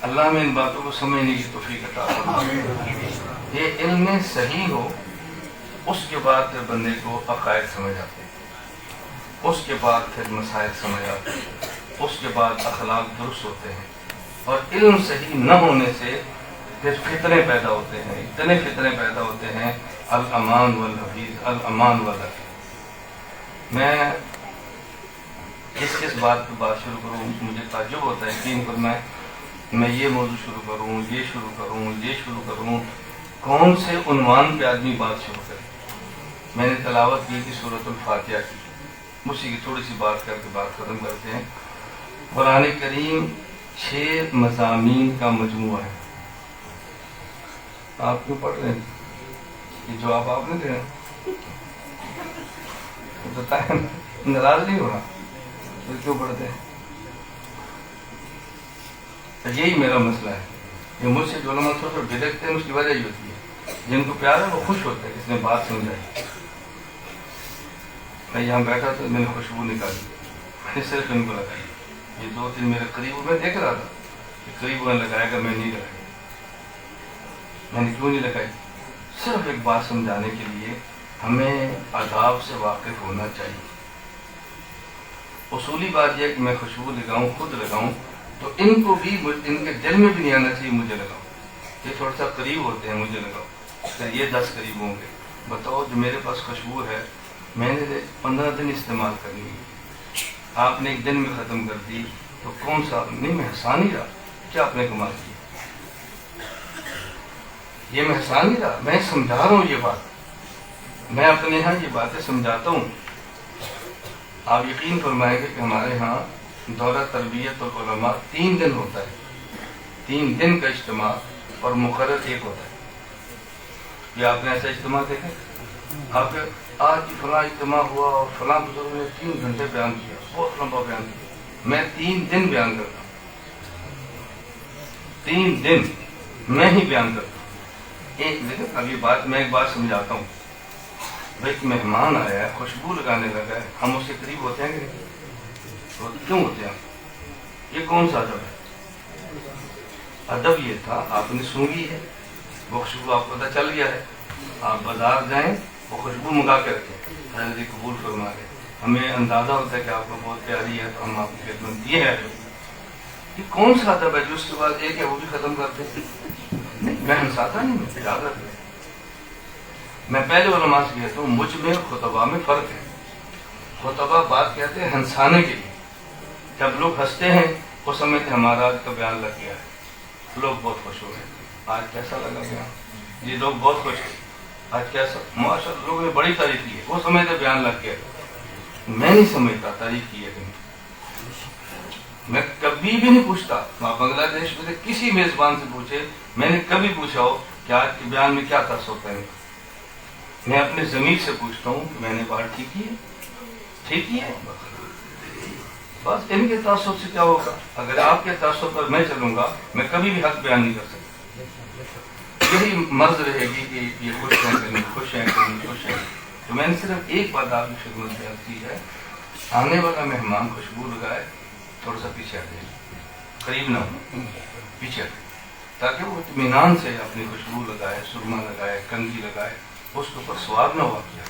اللہ میں ان باتوں کو سمجھنے کی توفیق عطا فرمائے. یہ علم صحیح ہو، اس کے بعد پھر بندے کو عقائد سمجھ آتے ہیں، اس کے بعد پھر مسائل سمجھ آتے ہیں، اس کے بعد اخلاق درست ہوتے ہیں. اور علم صحیح نہ ہونے سے پھر فتنے پیدا ہوتے ہیں، اتنے فتنے پیدا ہوتے ہیں. الامان والحفیظ، الامان والحفیظ. میں کس بات پہ بات شروع کروں؟ مجھے تعجب ہوتا ہے کہ ان پر میں یہ موضوع شروع کروں، یہ شروع کروں، یہ شروع کروں. کون سے عنوان پہ آدمی بات شروع کرے؟ میں نے تلاوت کی تھی سورۃ الفاتحہ کی، اسی کی تھوڑی سی بات کر کے بات ختم کرتے ہیں۔ قرآن کریم 6 مضامین کا مجموعہ ہے۔ آپ کیوں پڑھ رہے ہیں؟ یہ جواب آپ نے دینا، بتائیں، ناراض نہیں ہونا، پھر کیوں پڑھتے ہیں؟ یہی میرا مسئلہ ہے، یہ مجھ سے جو علماء تھوڑا بھڑکتے ہیں اس کی وجہ یہ ہوتی ہے، جن کو پیار ہے وہ خوش ہوتے ہیں اس نے بات سمجھائی۔ میں یہاں بیٹھا تو میں نے خوشبو نکالی، میں نے صرف ان کو لگائی، یہ 2-3 میرے قریب، میں دیکھ رہا تھا کہ قریب انہیں لگائے گا، میں نہیں لگائی۔ میں نے کیوں نہیں لگائی؟ صرف ایک بات سمجھانے کے لیے ہمیں آداب سے واقف ہونا چاہیے۔ اصولی بات یہ ہے کہ میں خوشبو لگاؤں، خود لگاؤں، تو ان کو بھی، ان کے دل میں بھی نہیں آنا چاہیے مجھے لگاؤ، یہ تھوڑا سا قریب ہوتے ہیں مجھے لگاؤ، پھر یہ 10 قریب ہوں گے۔ بتاؤ جو میرے پاس خوشبو ہے میں نے 15 دن استعمال کرنی ہے، آپ نے 1 دن میں ختم کر دی، تو کون سا نہیں، میں احسان ہی رہا، کیا آپ نے کمال کیا؟ یہ میں احسان نہیں رہا، میں سمجھا رہا ہوں یہ بات، میں اپنے ہاں یہ باتیں سمجھاتا ہوں۔ آپ یقین فرمائیں گے کہ ہمارے ہاں دورہ تربیت العلماء 3 دن ہوتا ہے، 3 دن کا اجتماع، اور مقرر 1 ہوتا ہے۔ یہ آپ نے ایسا اجتماع دیکھا؟ آپ آج فلاں اجتماع ہوا اور فلاں بزرگ نے 3 گھنٹے بیان کیا، بہت لمبا بیان کیا، میں 3 دن بیان کرتا ہوں، 3 دن میں ہی بیان کرتا ہوں۔ اب یہ بات میں ایک بات سمجھاتا ہوں، بھائی مہمان آیا ہے، خوشبو لگانے لگا ہے، ہم اس کے قریب ہوتے ہیں کہ نہیں؟ کیوں ہوتے ہیں؟ یہ کون سا ادب ہے؟ ادب یہ تھا، آپ نے سونگھی ہے، وہ خوشبو آپ کو پتہ چل گیا ہے، آپ بازار جائیں وہ خوشبو منگا کے رکھیں، حضرت قبول فرما لیں، ہمیں اندازہ ہوتا ہے کہ آپ کو بہت پیاری ہے تو ہم آپ کی خدمت یہ ہے۔ یہ کون سا ادب ہے جو اس کے بعد ایک ہے وہ بھی ختم کر دیں؟ نہیں، میں ہنساتا نہیں، میں یاد رکھ لیں، میں پہلے علماء سے کہتا ہوں مجھ میں خطبہ میں فرق ہے۔ خطبہ بات کہتے ہیں ہنسانے کے لیے، جب لوگ ہنستے ہیں وہ سمجھتے ہمارا آج کا بیان لگ گیا ہے، لوگ بہت خوش ہو گئے، آج کیسا لگا بیان، یہ لوگ بہت خوش ہیں، آج کیسا، ماشاء اللہ لوگوں نے بڑی تعریف کی ہے، وہ سمجھتے بیان لگ گیا۔ میں نہیں سمجھتا تعریف کی ہے کہ نہیں، میں کبھی بھی نہیں پوچھتا، وہاں بنگلہ دیش میں سے کسی میزبان سے پوچھے، میں نے کبھی پوچھا ہو کہ آج کے بیان میں کیا تاثر ہے، میں اپنے ضمیر سے پوچھتا ہوں کہ میں نے بات ٹھیک کی ہے، ٹھیک ہی ہے، بس ان کے تعصب سے کیا ہوگا؟ اگر آپ کے تعصب پر میں چلوں گا میں کبھی بھی حق بیان نہیں کر سکتا، یہی مرض رہے گی کہ یہ خوش ہیں کہ نہیں خوش ہیں کہ نہیں خوش ہیں۔ تو میں نے صرف ایک بات آپ کی خدمت بیان کی ہے، آنے والا مہمان خوشبو لگائے تھوڑا سا پیچھے ہٹے، قریب نہ ہو، پیچھے ہٹے، تاکہ وہ اطمینان سے اپنی خوشبو لگائے، سرما لگائے، کنگھی لگائے، اس کے اوپر سواب نہ ہوا کیا،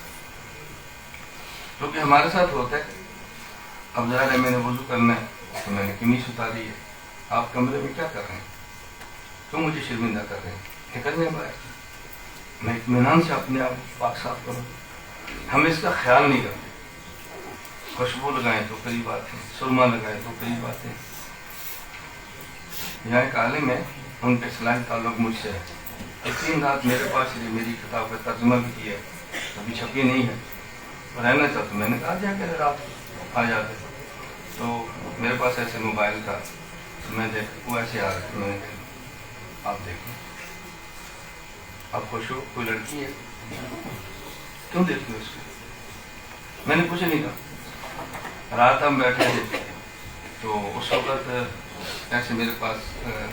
کیونکہ ہمارے ساتھ ہوتا ہے۔ اب ظاہر ہے میں نے وضو کرنا ہے تو میں نے قمیص اتاری ہے، آپ کمرے میں کیا کر رہے ہیں؟ کیوں مجھے شرمندہ کر رہے ہیں؟ نکلنے باہر، میں اطمینان سے اپنے آپ پاک صاف کروں، ہم اس کا خیال نہیں کرتے، خوشبو لگائیں تو قریب آتے ہیں، سرما لگائیں تو قریب آتے ہیں۔ یہاں ایک عالم ہے، ان کے اسلامی تعلق مجھ سے ہے، 3 رات میرے پاس میری کتاب کا ترجمہ بھی کیا ہے، ابھی چھپی نہیں ہے، رہنا چاہتا ہوں، میں نے کہا جا کہ اگر آپ آ جاتے تو میرے پاس ایسے موبائل تھا، تو میں وہ ایسے آ رہے تھے، میں نے کہا آپ دیکھیں، آپ خوش ہو، کوئی لڑکی ہے کیوں دیکھتے ہو اس کو؟ میں نے کچھ نہیں کہا، رات ہم بیٹھے تھے تو اس وقت ایسے میرے پاس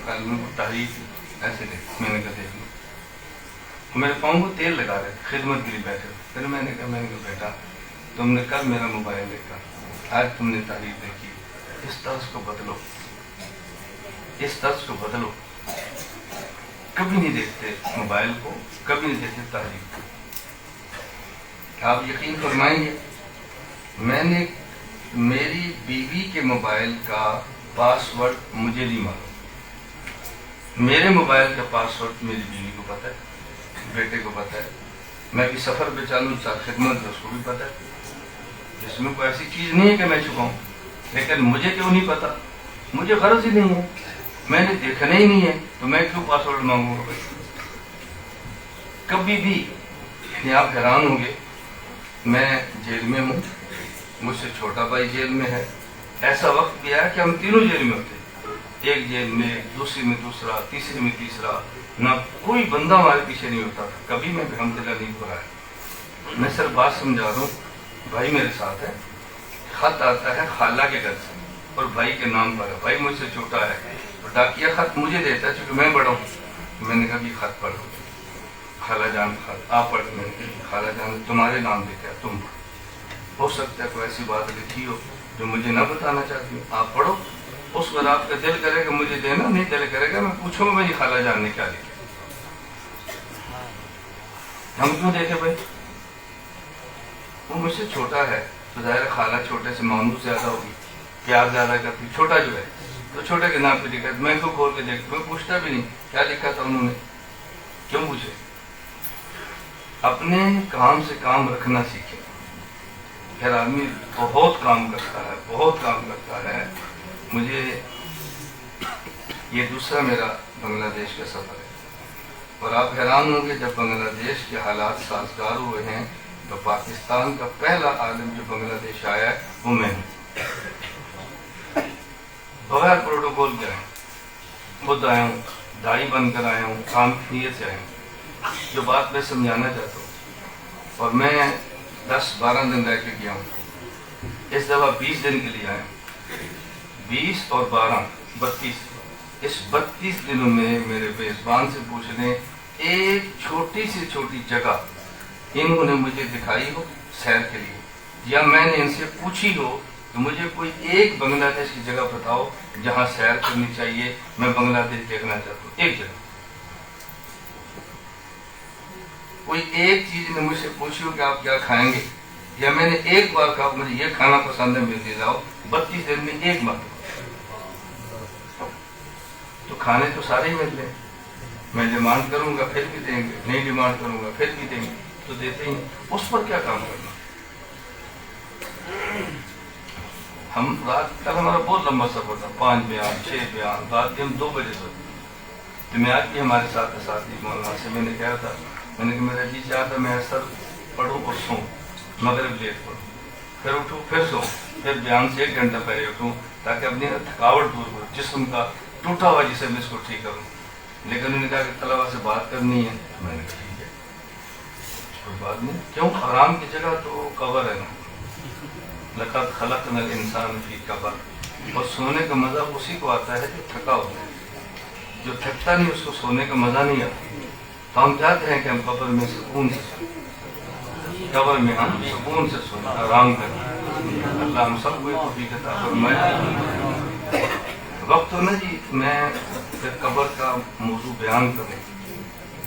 کالم تحریر ایسے تھے، میں نے کہا دیکھ لوں، تو میرے پاؤں کو تیل لگا رہے تھے، خدمت کے لیے بیٹھے، پھر میں نے کہا بیٹا تم نے کل میرا موبائل دیکھا، آج تم نے تحریر دیکھی، اس طرز کو بدلو، اس طرز کو بدلو، کبھی نہیں دیکھتے موبائل کو، کبھی نہیں دیکھتے تحریر کو۔ آپ یقین فرمائیں گے میں نے میری بیوی کے موبائل کا پاس ورڈ مجھے نہیں معلوم، میرے موبائل کا پاس ورڈ میری بیوی کو پتہ ہے، بیٹے کو پتہ ہے، میں بھی سفر پہ چالوں خدمت ہے اس کو بھی پتہ ہے، اس میں کوئی ایسی چیز نہیں ہے کہ میں چھپاؤں، لیکن مجھے کیوں نہیں پتا؟ مجھے غرض ہی نہیں ہے، میں نے دیکھنا ہی نہیں ہے، تو میں کیوں پاس ورڈ مانگوں گا؟ کبھی بھی، یعنی آپ حیران ہوں گے، میں جیل میں ہوں، مجھ سے چھوٹا بھائی جیل میں ہے. ایسا وقت بھی آیا کہ ہم تینوں جیل میں ہوتے، ایک جیل میں دوسری میں دوسرا، تیسری میں تیسرا، نہ کوئی بندہ ہمارے پیچھے نہیں ہوتا تھا. کبھی میں الحمدللہ نہیں پڑھا ہے. میں صرف بات سمجھا رہا ہوں. بھائی میرے ساتھ ہے، خط آتا ہے خالہ کے گھر سے اور بھائی کے نام پر ہے. بھائی مجھ سے چھوٹا ہے، ڈاکیہ خط مجھے دیتا ہے چونکہ میں بڑا ہوں. میں نے کہا کہ خط پڑھو. خالہ جان خط آپ پڑھ. میں نے کہا خالہ جان تمہارے نام لکھا ہے، تم پڑھو. ہو سکتا ہے کوئی ایسی بات لکھی ہو جو مجھے نہ بتانا چاہتی ہوں، آپ پڑھو. اس پر آپ کا دل کرے گا مجھے دینا، نہیں دل کرے گا میں پوچھوں گا میری خالہ جان نے کیا لکھا. ہم کیوں دیکھے بھائی؟ وہ مجھ سے چھوٹا ہے تو ظاہر خالہ چھوٹے سے مانوس زیادہ ہوگی، پیار زیادہ کرتی. چھوٹا جو ہے تو چھوٹے کے نام پہ لکھا ہے. میں تو کھول کے دیکھتا، میں پوچھتا بھی نہیں کیا لکھا تھا انہوں نے. کیوں پوچھے؟ اپنے کام سے کام رکھنا سیکھے. پھر آدمی بہت کام کرتا ہے، بہت کام کرتا ہے. مجھے یہ دوسرا میرا بنگلہ دیش کا سفر ہے اور آپ حیران ہوں گے جب بنگلہ دیش کے حالات سازگار ہوئے ہیں تو پاکستان کا پہلا عالم جو بنگلہ دیش آیا ہے وہ میں ہوں. بغیر پروٹوکول کے آئے ہوں، خود آیا ہوں، داڑھی بن کر آیا ہوں، کام کی نیت سے آیا ہوں. جو بات میں سمجھانا چاہتا ہوں، اور میں 10-12 دن رہ کے گیا ہوں. اس دفعہ 20 دن کے لیے آیا ہوں. 20 اور 12 32. اس 32 دنوں میں میرے میزبان سے پوچھ لیں ایک چھوٹی سے چھوٹی جگہ انہوں نے مجھے دکھائی ہو سیر کے لیے، یا میں نے ان سے پوچھی ہو کہ مجھے کوئی ایک بنگلہ دیش کی جگہ بتاؤ جہاں سیر کرنی چاہیے، میں بنگلہ دیش دیکھنا چاہتا ہوں. ایک جگہ کوئی ایک چیز نے مجھ سے پوچھی ہو کہ آپ کیا کھائیں گے، یا میں نے ایک بار کہا مجھے یہ کھانا پسند ہے مل کے لاؤ، 32 دن میں ایک بار. تو کھانے تو سارے ہی مل رہے ہیں. میں ڈیمانڈ کروں گا پھر بھی دیں گے، نہیں ڈیمانڈ کروں گا پھر بھی دیں گے، تو دیتے ہی. اس پر کیا کام کرنا؟ ہم رات کل ہمارا بہت لمبا سفر تھا، 5 بیان 6 بیان، رات کے ہم 2 بجے سوتے. تو میں آج بھی ہمارے ساتھ ساتھی مولانا سے میں نے کہا تھا، میں نے کہا میرا جی چاہتا میں اثر پڑھوں اور سوں، مغرب لیٹ پڑھوں، پھر اٹھوں پھر سوں، پھر بیان سے 1 گھنٹہ پہلے اٹھوں تاکہ اپنی تھکاوٹ دور ہو، جسم کا ٹوٹا ہوا جسم اس کو ٹھیک کروں. لیکن انہوں نے کہا کہ طلبا سے بات کرنی ہے. میں نے کہا ٹھیک ہے کوئی بات نہیں. کیوں؟ حرام کی جگہ تو قبر ہے نا. لقد خلقنا الانسان فی قبر. اور سونے کا مزہ اسی کو آتا ہے جو تھکا ہوتا ہے. جو تھکتا نہیں اس کو سونے کا مزہ نہیں آتا. تو ہم چاہتے ہیں کہ ہم قبر میں سکون سے سوئیں، قبر میں ہم سکون سے سوئیں، آرام کریں. اللہ ہم سب کو توفیق عطا فرمائے. وقت ہو نا جی میں پھر قبر کا موضوع بیان کروں،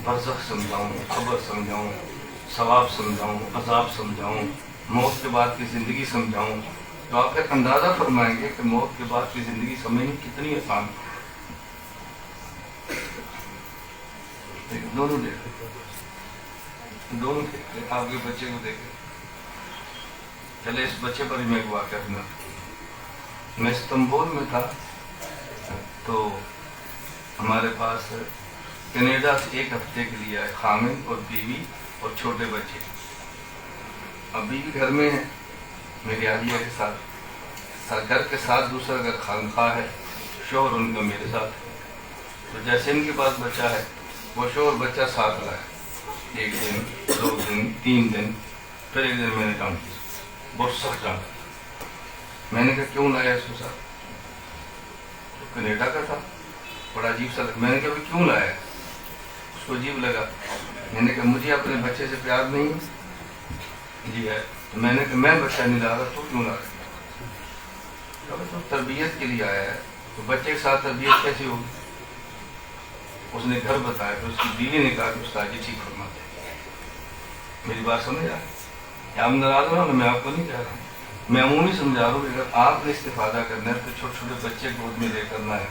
برزخ سمجھاؤں، قبر سمجھاؤں، ثواب سمجھاؤں، عذاب سمجھاؤں، موت کے بعد کی زندگی سمجھاؤں، تو آپ پھر اندازہ فرمائیں گے کہ موت کے بعد کی زندگی سمجھنی کتنی آسان ہے. دونوں دیکھتے، دونوں دیکھتے. آپ کے بچے کو دیکھتے. چلے اس بچے پر ہی میں ایک واقعہ سنا. میں استنبول میں تھا تو ہمارے پاس کینیڈا سے 1 ہفتے کے لیے آئے خامن اور بیوی اور چھوٹے بچے. اب بیوی گھر میں ہے میری عالیہ کے ساتھ، گھر کے ساتھ دوسرا گھر خانقاہ ہے، شوہر ان کا میرے ساتھ ہے. تو جیسے ان کے پاس بچہ ہے وہ شوہر بچہ ساتھ لائے. 1 دن 2 دن 3 دن، پھر ایک دن میں نے ڈانٹ دیا، بہت سخت ڈانٹ. میں نے کہا کیوں لایا اس کو ساتھ؟ کینیڈا کا تھا، بڑا عجیب سا لگا. میں نے کہا کیوں لایا؟ اس کو عجیب لگا. میں نے کہا مجھے اپنے بچے سے پیار نہیں ہے. جی ہے. تو میں نے کہا میں بچہ نہیں لا رہا، تو کیوں لا رہا؟ تو تربیت کے لیے آیا ہے. تو بچے کے ساتھ تربیت کیسی ہوگی؟ اس نے گھر بتایا. تو اس کی بیوی نے کہا کہ استاد جی ٹھیک فرماتے ہیں. میری بات سمجھ آ رہی؟ آپ ناراض ہو نا، میں آپ کو نہیں کہہ رہا ہوں، میں عمومی سمجھا رہا ہوں کہ اگر آپ نے استفادہ کرنا ہے تو چھوٹے چھوٹے بچے گود میں لے کرنا ہے.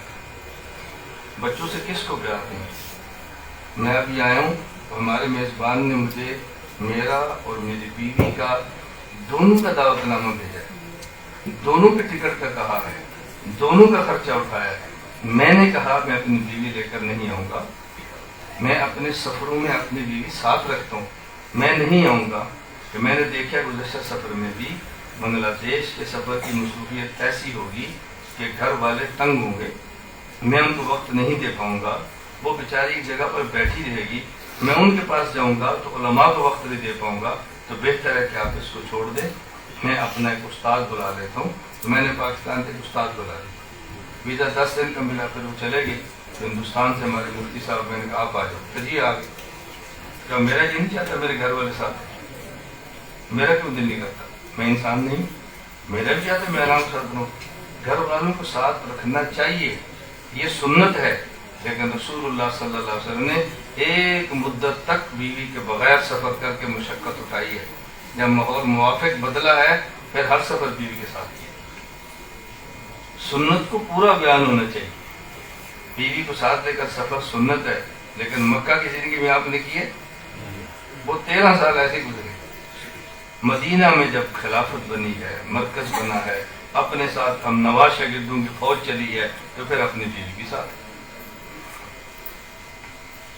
بچوں سے کس کو پیار دیں؟ میں ابھی آیا ہوں تو ہمارے میزبان نے مجھے میرا اور میری بیوی کا دونوں کا دعوت نامہ بھیجا ہے، دونوں کے ٹکٹ کا کہا ہے، دونوں کا خرچہ اٹھایا ہے. میں نے کہا میں اپنی بیوی لے کر نہیں آؤں گا. میں اپنے سفروں میں اپنی بیوی ساتھ رکھتا ہوں، میں نہیں آؤں گا. کہ میں نے دیکھا گزشتہ سفر میں بھی بنگلہ دیش کے سفر کی مصروفیت ایسی ہوگی کہ گھر والے تنگ ہوں گے، میں ان کو وقت نہیں دے پاؤں گا، وہ بیچاری ایک جگہ پر بیٹھی رہے گی، میں ان کے پاس جاؤں گا تو علماء کو وقت نہیں دے پاؤں گا، تو بہتر ہے کہ آپ اس کو چھوڑ دیں، میں اپنا ایک استاد بلا لیتا ہوں۔ تو میں نے پاکستان سے ایک استاد بلا لیا، ویزا 10 دن کا ملا، پھر وہ چلے گئے تو ہندوستان سے ہمارے مفتی صاحب، میں نے کہا آپ آ جاؤ، کہ جی آ گئے۔ کیا میرا جی نہیں چاہتا میرے گھر والے ساتھ؟ میرا کیوں دل نہیں کرتا؟ میں انسان نہیں، میرا بھی چاہتا میں آرام سے رہوں، گھر والوں کو ساتھ رکھنا چاہیے، یہ سنت ہے۔ لیکن رسول اللہ صلی اللہ علیہ وسلم نے ایک مدت تک بیوی کے بغیر سفر کر کے مشقت اٹھائی ہے، جب ماحول موافق بدلا ہے پھر ہر سفر بیوی کے ساتھ کیا۔ سنت کو پورا بیان ہونا چاہیے، بیوی کو ساتھ لے کر سفر سنت ہے، لیکن مکہ کی زندگی میں آپ نے کیے وہ 13 سال ایسے گزرے۔ مدینہ میں جب خلافت بنی ہے، مرکز بنا ہے، اپنے ساتھ ہم نواز شاگردوں کی فوج چلی ہے، تو پھر اپنی بیوی کے ساتھ۔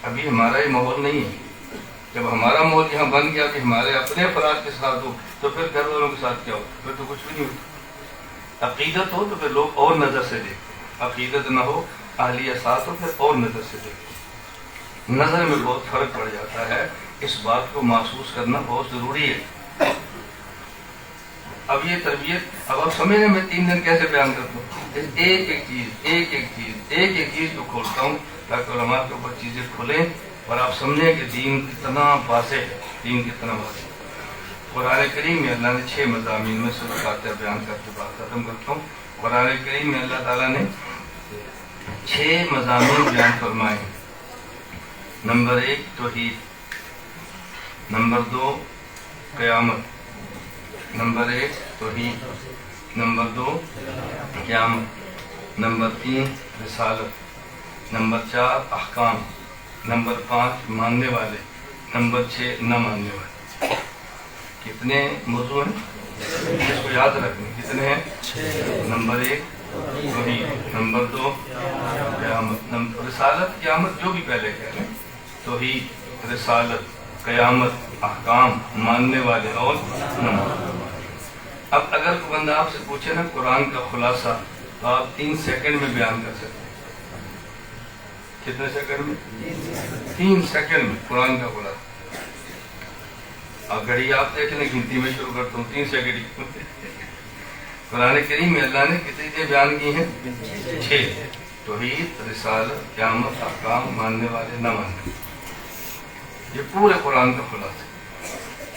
ابھی ہمارا یہ ماحول نہیں ہے، جب ہمارا ماحول یہاں بن گیا کہ ہمارے اپنے افراد کے ساتھ ہو تو پھر گھر والوں کے ساتھ کیا ہو؟ پھر تو کچھ بھی نہیں ہوتا۔ عقیدت ہو تو پھر لوگ اور نظر سے دیکھتے ہیں، عقیدت نہ ہو، اہلیہ ساتھ ہو، پھر اور نظر سے دیکھتے ہیں۔ نظر میں بہت فرق پڑ جاتا ہے، اس بات کو محسوس کرنا بہت ضروری ہے۔ اب یہ تربیت، اب آپ سمجھ میں 3 دن کیسے بیان کرتا ہوں، ایک ایک چیز کو کھولتا ہوں تاکہ علماء کے اوپر چیزیں کھلیں اور آپ سمجھیں کہ دین کتنا واضح ہے، دین کتنا واضح ہے۔ قرآن کریم میں اللہ نے 6 مضامین میں سورۃ فاتحہ بیان کر کے بات ختم کرتا ہوں۔ قرآن کریم میں اللہ تعالیٰ نے 6 مضامین بیان فرمائے ہیں۔ نمبر 1 توحید، نمبر 2 قیامت، نمبر 1 توحید، نمبر 2 قیامت، نمبر 3 رسالت، نمبر 4 احکام، نمبر 5 ماننے والے، نمبر 6 نہ ماننے والے۔ کتنے موضوع ہیں اس کو یاد رکھیں، کتنے ہیں؟ نمبر 1 توحید، نمبر 2 قیامت، رسالت قیامت جو بھی پہلے کہہ رہے ہیں، توحید، رسالت، قیامت، احکام، ماننے والے اور نہ ماننے والے۔ اب اگر کوئی بندہ آپ سے پوچھے نا قرآن کا خلاصہ، تو آپ 3 سیکنڈ میں بیان کر سکتے ہیں۔ کتنے سیکنڈ میں؟ 3 سیکنڈ میں قرآن کا خلاصہ۔ اب گھڑی آپ دیکھ لیں، گنتی میں شروع کرتا ہوں 3 سیکنڈ۔ قرآن کریم میں اللہ نے کتنی چیزیں بیان کی ہیں؟ 6، توحید، رسالت، قیامت، احکام، ماننے والے، نہ ماننے والے۔ یہ پورے قرآن کا خلاصہ،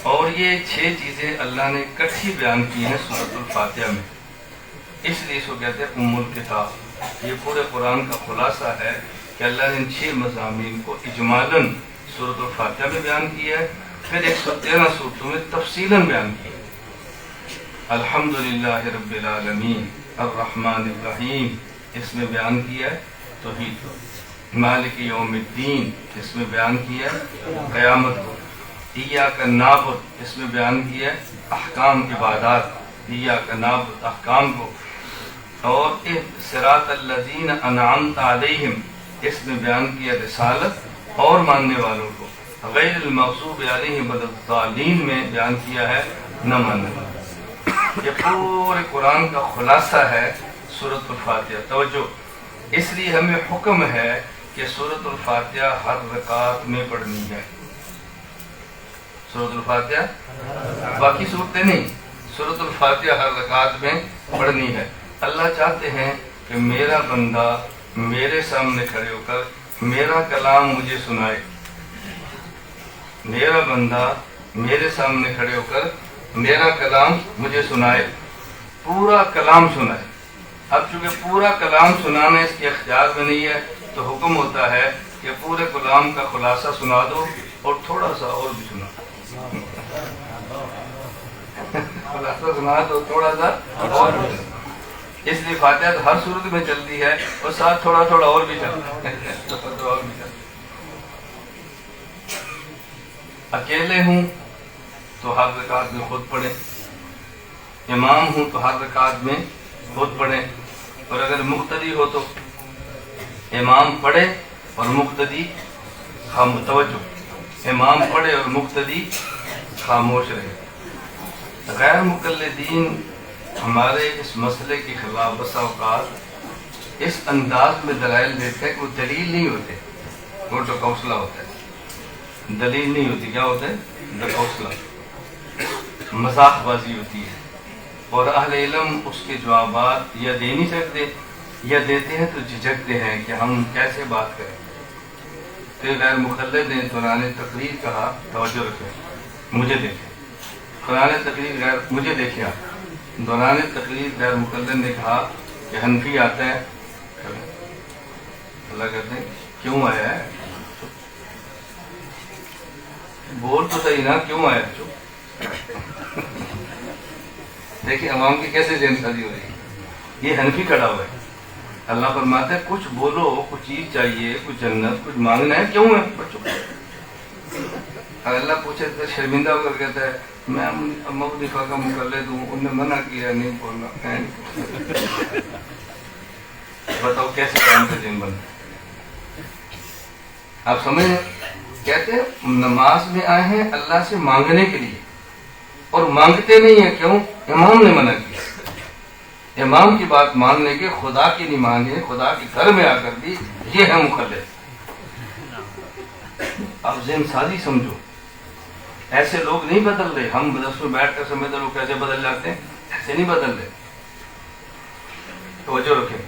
اور یہ 6 چیزیں اللہ نے اکٹھی بیان کی ہیں سورۃ الفاتحہ میں، اس لیے اس کو کہتے ہیں ام الکتاب۔ یہ پورے قرآن کا خلاصہ ہے کہ اللہ نے ان 6 مضامین کو اجمالاً سورۃ الفاتحہ میں بیان کیا ہے، پھر 113 صورتوں میں تفصیلاً بیان کیا ہے۔ الحمدللہ رب العالمین الرحمن الرحیم، اس میں بیان کیا ہے توحید، مالک یوم الدین اس میں بیان کیا ہے قیامت کو، ایاک نعبد اس میں بیان کیا ہے احکام عبادات، ایاک نعبد احکام کو، اور صراط الذین انعمت علیہم اس میں بیان کیا رسالت اور ماننے والوں کو، غیر المغضوب علیہم ولا الضالین میں بیان کیا ہے نہ ماننے والوں۔ یہ پورے قرآن کا خلاصہ ہے سورۃ الفاتحہ۔ توجہ، اس لیے ہمیں حکم ہے کہ سورۃ الفاتحہ ہر رکعت میں پڑھنی ہے۔ سورۃ الفاتحہ، باقی صورتیں نہیں، سورۃ الفاتحہ ہر رکعت میں پڑھنی ہے۔ اللہ چاہتے ہیں کہ میرا بندہ میرے سامنے کھڑے ہو کر میرا کلام مجھے سنائے، میرا بندہ میرے سامنے کھڑے ہو کر میرا کلام مجھے سنائے، پورا کلام سنائے۔ اب چونکہ پورا کلام سنانا اس کے اختیار میں نہیں ہے، تو حکم ہوتا ہے کہ پورے کلام کا خلاصہ سنا دو اور تھوڑا سا اور بھی سنا دو، خلاصہ سنا دو تھوڑا سا اور بھی سنا۔ اس لیے فاتحہ تو ہر صورت میں چلتی ہے اور ساتھ تھوڑا تھوڑا اور بھی چلتا ہے۔ اکیلے ہوں تو ہر رکعت میں خود پڑھیں، امام ہوں تو ہر رکعت میں خود پڑھیں، اور اگر مقتدی ہو تو امام پڑھے اور مقتدی توجہ، امام پڑھے اور مقتدی خاموش رہے۔ غیر مقلدین ہمارے اس مسئلے کے خلاف بسا اوقات اس انداز میں دلائل دیتے ہیں کہ وہ دلیل نہیں ہوتے، وہ ڈکوسلا ہوتا ہے، دلیل نہیں ہوتی، کیا ہوتا ہے؟ ڈکوسلا، مذاق بازی ہوتی ہے، اور اہل علم اس کے جوابات یا دے نہیں سکتے یا دیتے ہیں تو جھجکتے ہیں کہ ہم کیسے بات کریں۔ پھر غیر مقلد نے دوران تقریر کہا، توجہ رکھیں، مجھے دیکھیں، دوران تقریر مجھے دیکھیں آپ، دوران تقریر غیر مقلد نے کہا کہ حنفی آتا ہے، اللہ کہتے ہیں کیوں آیا ہے؟ بول تو صحیح نا، کیوں آیا؟ چپ۔ دیکھیں عوام کی کیسے ذہن سازی ہو رہی ہے، یہ حنفی کھڑا ہوا ہے، اللہ فرماتا ہے کچھ بولو، کچھ چیز چاہیے، کچھ جنت، کچھ مانگنا ہے، کیوں ہے؟ بچوں اگر اللہ پوچھے تو شرمندہ ہو کر کہتا ہے میں ابو حنیفہ کا مقلد ہوں، انہوں نے منع کیا نہیں بولنا، میں نہیں۔ بتاؤ کیسے کام کا دن بنتا ہے؟ آپ سمجھ کہتے ہیں نماز میں آئے ہیں اللہ سے مانگنے کے لیے اور مانگتے نہیں ہیں، کیوں؟ امام نے منع کیا، امام کی بات ماننے کے، خدا کی نہیں مانگے، خدا کے گھر میں آ کر بھی، یہ ہے مخلص۔ اب ذہن سازی سمجھو، ایسے لوگ نہیں بدل رہے، ہم مدرسے میں بیٹھ کر سمجھتے لوگ کیسے بدل جاتے ہیں، ایسے نہیں بدل رہے۔ توجہ رکھیں،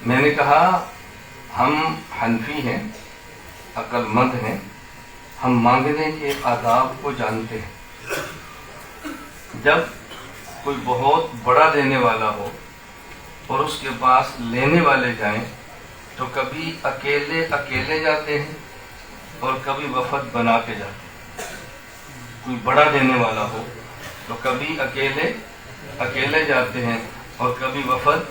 میں نے کہا ہم حنفی ہیں، عقل مند ہیں، ہم مانگنے کے آداب کو جانتے ہیں۔ جب کوئی بہت بڑا دینے والا ہو اور اس کے پاس لینے والے جائیں تو کبھی اکیلے جاتے ہیں اور کبھی وفد بنا کے جاتے ہیں۔ کوئی بڑا دینے والا ہو تو کبھی اکیلے جاتے ہیں اور کبھی وفد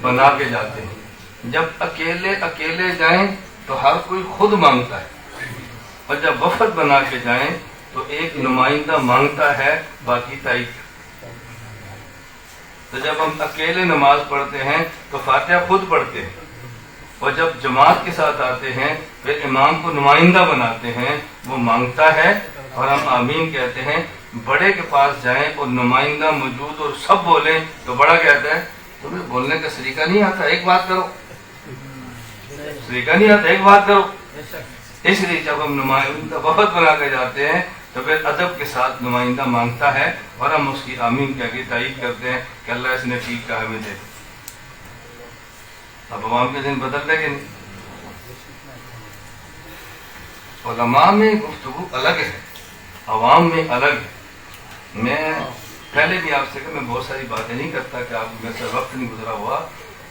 بنا کے جاتے ہیں۔ جب اکیلے جائیں تو ہر کوئی خود مانگتا ہے، اور جب وفد بنا کے جائیں تو ایک نمائندہ مانگتا ہے، باقی تائید۔ تو جب ہم اکیلے نماز پڑھتے ہیں تو فاتحہ خود پڑھتے ہیں، اور جب جماعت کے ساتھ آتے ہیں پھر امام کو نمائندہ بناتے ہیں، وہ مانگتا ہے اور ہم آمین کہتے ہیں۔ بڑے کے پاس جائیں اور نمائندہ موجود اور سب بولیں تو بڑا کہتا ہے تمہیں بولنے کا طریقہ نہیں آتا، ایک بات کرو، طریقہ نہیں آتا، ایک بات کرو۔ اس لیے جب ہم نمائندہ وفد بنا کے جاتے ہیں تو پھر ادب کے ساتھ نمائندہ مانگتا ہے اور ہم اس کی آمین کہہ کے تائید کرتے ہیں کہ اللہ اس نے ٹھیک کہا، ہمیں دے۔ اب عوام کے دن بدل رہے کہ نہیں؟ علماء میں گفتگو الگ ہے، عوام میں الگ ہے۔ میں پہلے بھی آپ سے کہا میں بہت ساری باتیں نہیں کرتا کہ آپ میں سے وقت نہیں گزرا ہوا،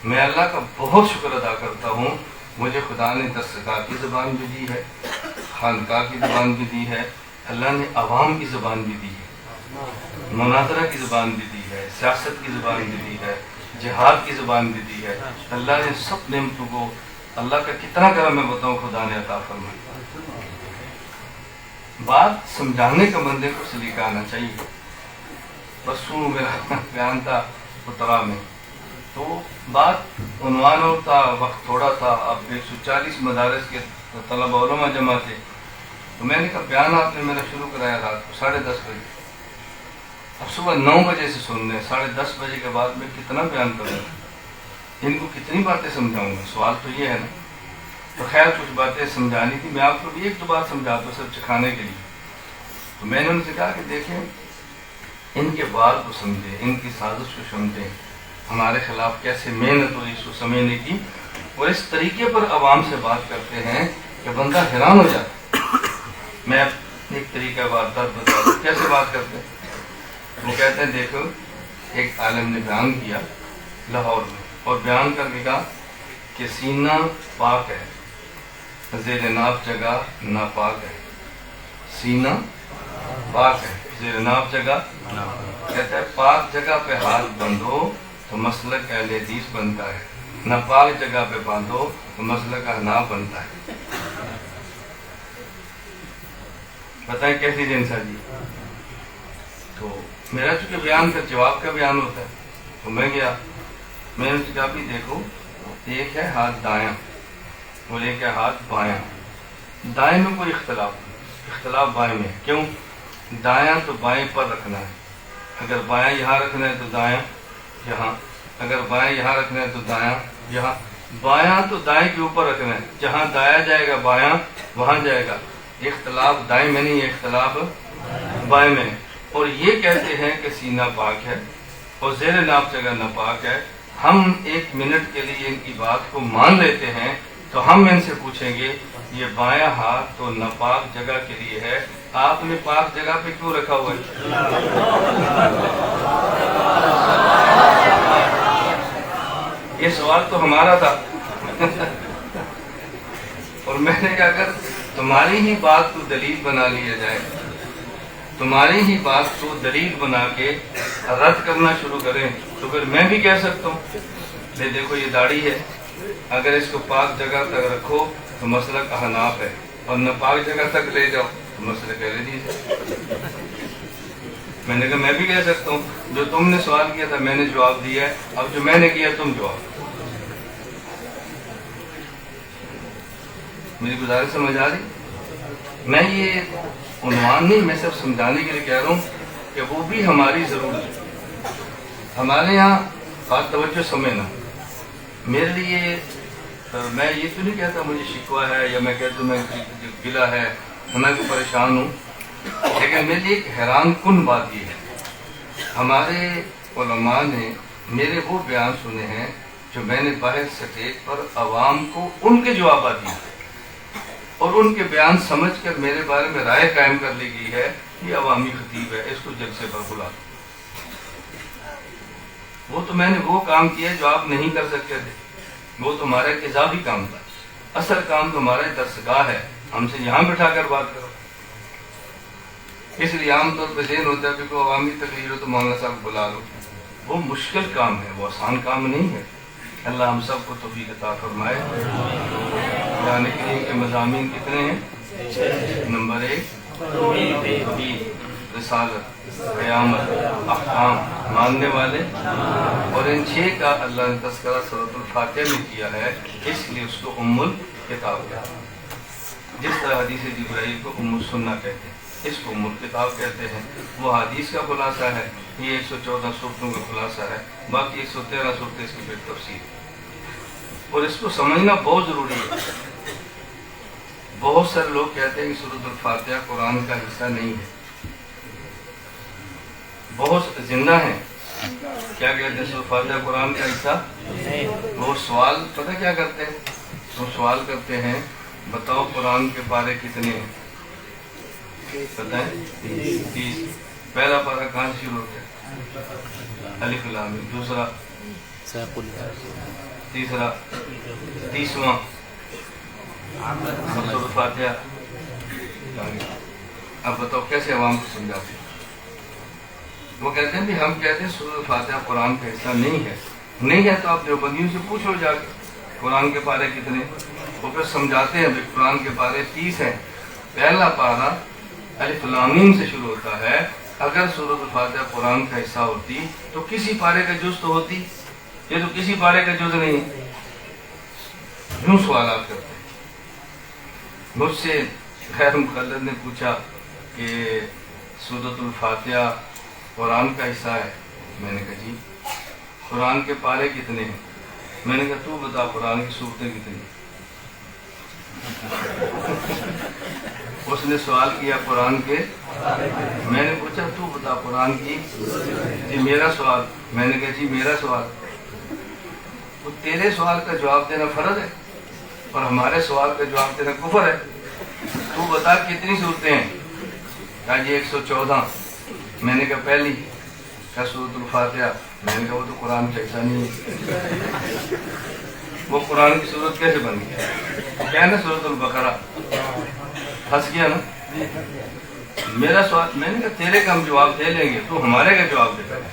میں اللہ کا بہت شکر ادا کرتا ہوں، مجھے خدا نے دستگاہ کی زبان بھی دی ہے، خانقاہ کی زبان بھی دی ہے، اللہ نے عوام کی زبان بھی دی ہے، مناظرہ کی زبان بھی دی ہے، سیاست کی زبان بھی دی ہے، جہاد کی زبان بھی دی ہے۔ اللہ نے سب نعمتوں کو، اللہ کا کتنا کرم میں بتاؤں، خدا نے عطا فرمائی۔ بات سمجھانے کا بندے کو سلیقہ آنا چاہیے۔ پرسوں میرا بیان تھا اترا میں، تو بات عنوان اور تھا، وقت تھوڑا تھا، اب 140 مدارس کے طلبہ علماء جمع تھے، تو میں نے کہا بیان آپ نے میرا شروع کرایا رات کو 10:30 بجے، اب صبح 9 بجے سے سن رہے ہیں، 10:30 بجے کے بعد میں کتنا بیان کروں گا، ان کو کتنی باتیں سمجھاؤں گا؟ سوال تو یہ ہے نا۔ تو خیر کچھ باتیں سمجھانی تھی، میں آپ کو بھی ایک دو بات سمجھاتا ہوں صرف چکھانے کے لیے۔ تو میں نے ان سے کہا کہ دیکھیں ان کے بال کو سمجھیں، ان کی سازش کو سمجھیں، ہمارے خلاف کیسے محنت ہوئی اس کو سمجھنے کی، اور اس طریقے پر عوام سے بات کرتے ہیں کہ بندہ حیران ہو جاتا ہے۔ میں ایک طریقہ بتا دوں کیسے بات کرتے ہیں۔ وہ کہتے ہیں دیکھو ایک عالم نے بیان کیا لاہور میں، اور بیان کر کے کہا کہ سینہ پاک ہے، زیر ناف جگہ ناپاک ہے، سینہ پاک ہے، زیر ناف جگہ کہتا ہے پاک جگہ پہ ہاتھ بندھو تو مسلک اہل حدیث بنتا ہے، ناپاک جگہ پہ باندھو تو مسلک احناف بنتا ہے۔ بتائیں کیسی جنسا جی؟ تو میرا چونکہ بیان کا جواب کا بیان ہوتا ہے، تو میں گیا، میں نے کہا بھی دیکھو ایک ہے ہاتھ دایاں اور ایک ہے ہاتھ بایاں، دائیں میں کوئی اختلاف بائیں میں ہے، کیوں؟ دایاں تو بائیں پر رکھنا ہے، اگر بایاں یہاں رکھنا ہے تو دایاں یہاں، اگر بایاں یہاں رکھنا ہے تو دایاں یہاں، بایاں تو دائیں کے اوپر رکھنا ہے، جہاں دایا جائے گا بایاں وہاں جائے گا، اختلاف دائیں میں نہیں، اختلاف بائیں میں ہے۔ اور یہ کہتے ہیں کہ سینہ پاک ہے اور زیر ناپ جگہ ناپاک ہے۔ ہم 1 منٹ کے لیے ان کی بات کو مان لیتے ہیں تو ہم ان سے پوچھیں گے یہ بایاں ہاتھ تو ناپاک جگہ کے لیے ہے، آپ نے پاک جگہ پہ کیوں رکھا ہوا ہے؟ یہ سوال تو ہمارا تھا اور میں نے کہا اگر تمہاری ہی بات کو دلیل بنا لیا جائے، تمہاری ہی بات کو دلیل بنا کے رد کرنا شروع کریں تو پھر میں بھی کہہ سکتا ہوں لے دیکھو یہ داڑھی ہے، اگر اس کو پاک جگہ تک رکھو تو مسلک احناف ہے، اور نہ پاک جگہ تک لے جاؤ تو مسلک اہل حدیث ہے۔ میں نے کہا میں بھی کہہ سکتا ہوں جو تم نے سوال کیا تھا میں نے جواب دیا ہے، اب جو میں نے کیا تم جواب۔ میری گزارش سمجھ آ رہی؟ میں یہ عنوان نہیں، میں صرف سمجھانے کے لیے کہہ رہا ہوں کہ وہ بھی ہماری ضرورت ہے۔ ہمارے یہاں خاص توجہ سمجھنا، میرے لیے میں یہ تو نہیں کہتا مجھے شکوہ ہے یا میں کہتا ہوں میں گلہ ہے، میں کو پریشان ہوں، لیکن میرے لیے ایک حیران کن بات یہ ہے، ہمارے علماء نے میرے وہ بیان سنے ہیں جو میں نے باہر سٹیج پر عوام کو ان کے جوابات دیے اور ان کے بیان سمجھ کر میرے بارے میں رائے قائم کر لی گئی ہے یہ عوامی خطیب ہے، اس کو جلسے پر بلا دو۔ وہ تو میں نے وہ کام کیا جو آپ نہیں کر سکتے تھے، وہ تو ہمارا ایک اضافی کام تھا، اصل کام تو ہمارا درسگاہ ہے، ہم سے یہاں بٹھا کر بات کرو۔ اس لیے عام طور پہ ذہن ہوتا ہے کہ کوئی عوامی تقریر ہو تو مولانا صاحب بلا لو، وہ مشکل کام ہے، وہ آسان کام نہیں ہے۔ اللہ ہم سب کو توفیق عطا فرمائے۔ قرآن کریم کے مضامین کتنے ہیں؟ نمبر 1 رسالت، قیامت، احکام، ماننے والے، اور ان 6 کا اللہ نے تذکرہ سورۃ الفاتحہ میں کیا ہے، اس لیے اس کو ام الکتاب کہتے ہیں۔ جس طرح حدیث جبرائیل کو ام السنہ کہتے ہیں، اس کو ام الکتاب کہتے ہیں۔ وہ حدیث کا خلاصہ ہے، یہ 114 صورتوں کا خلاصہ ہے، باقی 113 صورتیں اس کی پھر تفسیر، اور اس کو سمجھنا بہت ضروری ہے۔ بہت سارے لوگ کہتے ہیں کہ سورۃ الفاتحہ قرآن کا حصہ نہیں ہے، بہت زندہ ہیں کیا کہتے ہیں سورۃ الفاتحہ قرآن کا حصہ؟ وہ سوال پتہ کیا کرتے ہیں؟ وہ سوال کرتے ہیں بتاؤ قرآن کے پارے کتنے ہیں؟ پتہ ہے 30۔ پہلا پارہ کہاں سے شروع ہو گیا؟ الف لام میم۔ دوسرا، تیسرا، 30واں سورۃ الفاتحہ۔ اب بتاؤ کیسے عوام کو سمجھاتے ہیں؟ وہ کہتے ہیں بھی ہم کہتے ہیں سورۃ الفاتحہ قرآن کا حصہ نہیں ہے، نہیں ہے تو آپ دیوبندیوں سے پوچھو جا کے قرآن کے پارے کتنے؟ وہ پھر سمجھاتے ہیں بھی قرآن کے پارے 30 ہیں۔ پہلا پارہ الف لام میم سے شروع ہوتا ہے، اگر سورۃ الفاتحہ قرآن کا حصہ ہوتی تو کسی پارے کا جز تو ہوتی، یہ تو کسی پارے کا جز نہیں ہے۔ یوں سوالات کرتے ہیں۔ مجھ سے غیر مقلد نے پوچھا کہ سورۃ الفاتحہ قرآن کا حصہ ہے، میں نے کہا جی۔ قرآن کے پارے کتنے ہیں؟ میں نے کہا تو بتا قرآن کی صورتیں کتنی؟ اس نے سوال کیا قرآن کے، میں نے پوچھا تو بتا قرآن کی، جی میرا سوال، میں نے کہا جی میرا سوال۔ تو تیرے سوال کا جواب دینا فرض ہے اور ہمارے سوال کا جواب دینا کفر ہے، تو بتا کتنی صورتیں ہیں؟ کہا جی 114۔ میں نے کہا پہلی؟ کہا سورۃ الفاتحہ۔ میں نے کہا وہ تو قرآن کا حصہ نہیں ہے، وہ قرآن کی صورت کیسے بن گئی؟ کیا نا سورۃ البقرہ، پھنس گیا نا۔ میرا سوال، میں نے کہا تیرے کا ہم جواب دے لیں گے، تو ہمارے کا جواب دے پہلے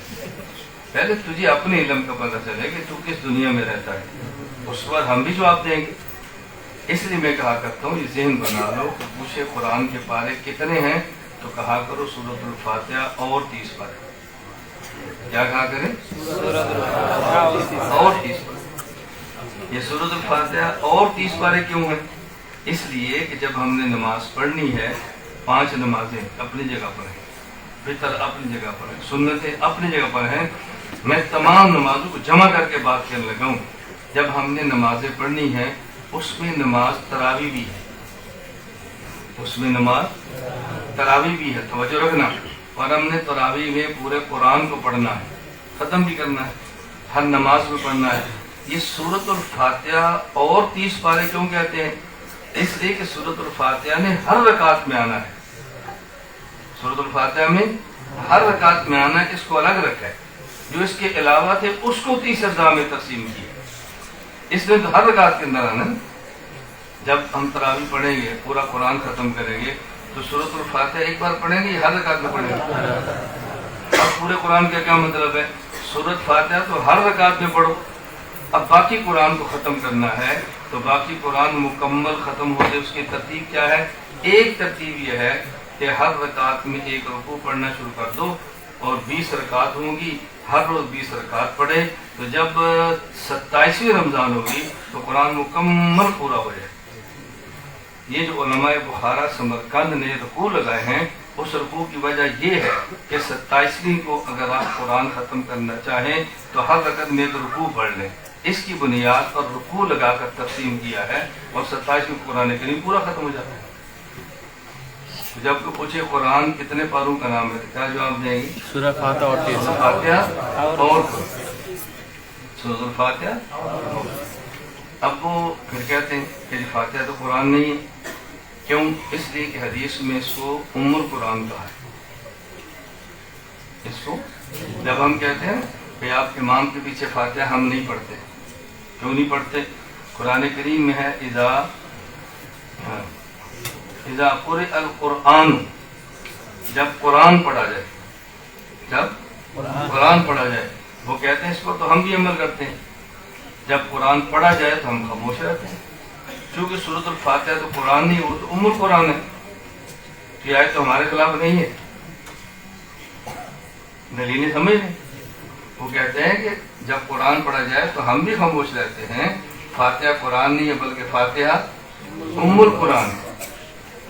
پہلے تجھے اپنے علم کا پتہ چلے کہ تو کس دنیا میں رہتا ہے، اس پر ہم بھی جواب دیں گے۔ اس لیے میں کہا کرتا ہوں یہ ذہن بنا لو کہ پوچھے قرآن کے پارے کتنے ہیں تو کہا کرو سورۃ الفاتحہ اور 30 پارے۔ کیا کہا کریں؟ اور 30 پارے۔ یہ سورۃ الفاتحہ اور 30 پارے کیوں ہیں؟ اس لیے کہ جب ہم نے نماز پڑھنی ہے، 5 نمازیں اپنی جگہ پر ہیں، فطر اپنی جگہ پر ہے، سنتیں اپنی جگہ پر ہیں. میں تمام نمازوں کو جمع کر کے بات کرنے لگا ہوں. جب ہم نے نمازیں پڑھنی ہے اس میں نماز تراویح بھی ہے، اس میں نماز تراویح بھی ہے، توجہ رکھنا. اور ہم نے تراویح میں پورے قرآن کو پڑھنا ہے، ختم بھی کرنا ہے، ہر نماز میں پڑھنا ہے. یہ سورۃ الفاتحہ اور 30 پارے کیوں کہتے ہیں؟ اس لیے کہ سورۃ الفاتحہ نے ہر رکعت میں آنا ہے. سورۃ الفاتحہ میں ہر رکعت میں آنا ہے، اس کو الگ رکھا ہے. جو اس کے علاوہ تھے اس کو 30 اجزاء میں تقسیم کیا. اس لیے تو ہر رکعت کے اندر آنا. جب ہم تراویح پڑھیں گے، پورا قرآن ختم کریں گے، تو سورۃ الفاتحہ ایک بار پڑھیں گے یا ہر رکعت میں پڑھیں گے؟ اب پورے قرآن کا کیا مطلب ہے؟ سورۃ فاتحہ تو ہر رکعت میں پڑھو. اب باقی قرآن کو ختم کرنا ہے تو باقی قرآن مکمل ختم ہو جائے. اس کی ترتیب کیا ہے؟ ایک ترتیب یہ ہے کہ ہر رکعت میں ایک رکوع پڑھنا شروع کر دو اور 20 رکعت ہوں گی، ہر روز 20 رکعت پڑھے. تو جب 27ویں رمضان ہوگی تو قرآن مکمل پورا ہو جائے. یہ جو علماء بخارا سمرقند نے رکوع لگائے ہیں، اس رکوع کی وجہ یہ ہے کہ 27ویں کو اگر آپ قرآن ختم کرنا چاہیں تو ہر رکعت میں ایک رکوع پڑھ لیں. اس کی بنیاد پر رکوع لگا کر تقسیم کیا ہے اور 27ویں قرآن کریم پورا ختم ہو جاتا ہے. جب کو پوچھے قرآن کتنے پاروں کا نام ہے، کیا جواب دیں گے؟ سورہ فاتحہ اور فاتحہ اور سورۃ الفاتحہ. اب وہ پھر کہتے ہیں کہ فاتحہ تو قرآن نہیں ہے. کیوں؟ اس لیے کہ حدیث میں اس کو ام القرآن کہا ہے. اس کو جب ہم کہتے ہیں کہ آپ امام کے پیچھے فاتحہ ہم نہیں پڑھتے، کیوں نہیں پڑھتے؟ قرآن کریم میں ہے اذا قرئ القرآن، جب قرآن پڑھا جائے، جب قرآن پڑھا جائے. وہ کہتے ہیں اس پر تو ہم بھی عمل کرتے ہیں. جب قرآن پڑھا جائے تو ہم خاموش رہتے ہیں، کیونکہ سورۃ الفاتحہ تو قرآن نہیں، وہ تو ام القرآن ہے. یہ آیت تو ہمارے خلاف نہیں ہے، دلیل سمجھ لیں. وہ کہتے ہیں کہ جب قرآن پڑھا جائے تو ہم بھی خاموش رہتے ہیں. فاتحہ قرآن نہیں ہے بلکہ فاتحہ ام القرآن ہے.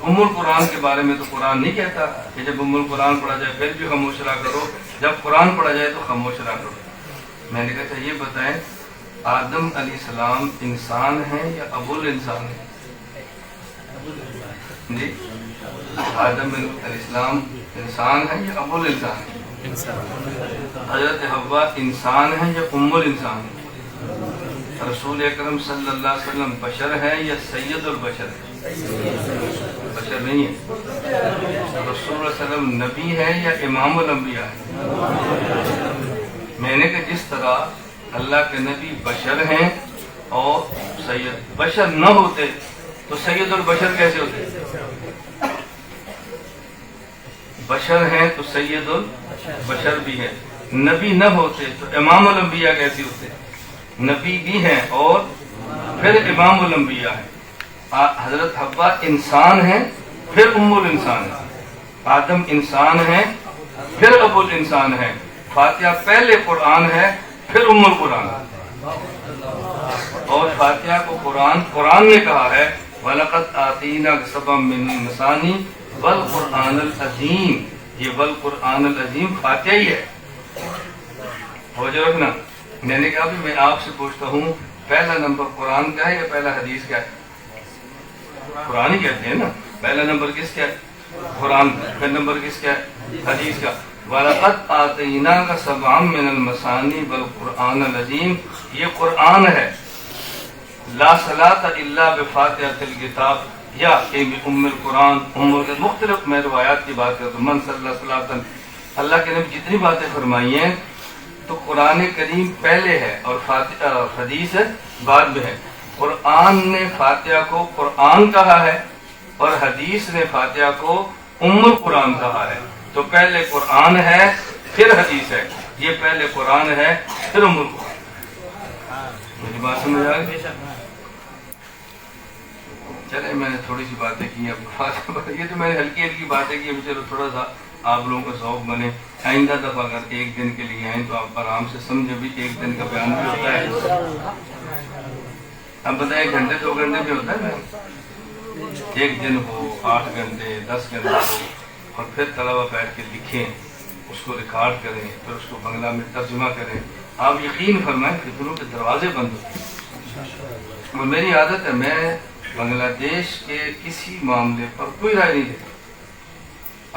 ام القرآن کے بارے میں تو قرآن نہیں کہتا کہ جب ام القرآن پڑھا جائے پھر بھی خاموش رہا کرو، جب قرآن پڑھا جائے تو خاموش رہا کرو. میں نے کہا یہ بتائیں آدم علیہ السلام انسان ہیں یا ابو الانسان ہیں؟ جی، آدم علیہ السلام انسان ہیں یا ابو الانسان ہیں؟ حضرت حوا انسان ہیں یا ام الانسان ہیں؟ رسول اکرم صلی اللہ علیہ وسلم بشر ہیں یا سید البشر ہیں؟ بشر نہیں ہے. رسول اللہ علیہ وسلم نبی ہے یا امام الانبیاء ہے؟ میں نے کہا جس طرح اللہ کے نبی بشر ہیں اور سید بشر نہ ہوتے تو سید البشر کیسے ہوتے؟ بشر ہیں تو سید البشر بھی ہے. نبی نہ ہوتے تو امام الانبیاء کیسے ہوتے؟ نبی بھی ہیں اور پھر امام الانبیاء ہیں. حضرت حوا انسان ہیں پھر ام الانسان ہے. آدم انسان ہیں پھر ابو الانسان ہے. فاتحہ پہلے قرآن ہے پھر ام القرآن ہے. اور فاتحہ کو قرآن نے کہا ہے وَلَقَدْ آتَيْنَاكَ سَبْعًا مِّنَ الْمَثَانِي وَالْقُرْآنَ الْعَظِيمِ. یہ والقرآن العظیم فاتحہ ہی ہے. توجہ رکھنا. میں نے کہا میں آپ سے پوچھتا ہوں پہلا نمبر قرآن کا ہے یا پہلا حدیث کا ہے؟ قرآن ہی کہتے ہیں نا. پہلا نمبر کس کا ہے؟ قرآن. پہلا نمبر کس کا ہے؟ حدیث کا. وَلَقَدْ آتَيْنَاكَ سَبْعًا مِّنَ الْمَثَانِي وَالْقُرْآنَ الْعَظِيمِ. یہ قرآن ہے. لا صلاۃ الا بفاتحۃ الکتاب یا کہ ام القرآن مختلف. میں روایات کی بات کرتا ہوں. من صلی اللہ علیہ وسلم اللہ کے نبی جتنی باتیں فرمائی ہیں تو قرآن کریم پہلے ہے اور حدیث بعد میں ہے. قرآن نے فاتحہ کو قرآن کہا ہے اور حدیث نے فاتحہ کو ام القرآن کہا ہے. تو پہلے قرآن ہے پھر حدیث ہے. یہ پہلے قرآن ہے پھر ام القرآن. میری بات سمجھ آ گئی؟ چلے میں نے تھوڑی سی باتیں کی. اب یہ تو میں نے ہلکی ہلکی باتیں کی. چلو تھوڑا سا آپ لوگوں کا ذوق بنے. آئندہ دفعہ اگر ایک دن کے لیے آئیں تو آپ آرام سے سمجھے بھی ایک دن کا بیان بھی ہوتا ہے. اب بتائیں 1 گھنٹے 2 گھنٹے بھی ہوتا ہے نا. ایک دن ہو 8 گھنٹے 10 گھنٹے اور پھر طلبہ بیٹھ کے لکھیں، اس کو ریکارڈ کریں، پھر اس کو بنگلہ میں ترجمہ کریں، آپ یقین فرمائیں فتنوں کے دروازے بند ہوتے ہیں۔ اور میری عادت ہے، میں بنگلہ دیش کے کسی معاملے پر کوئی رائے نہیں دیتا۔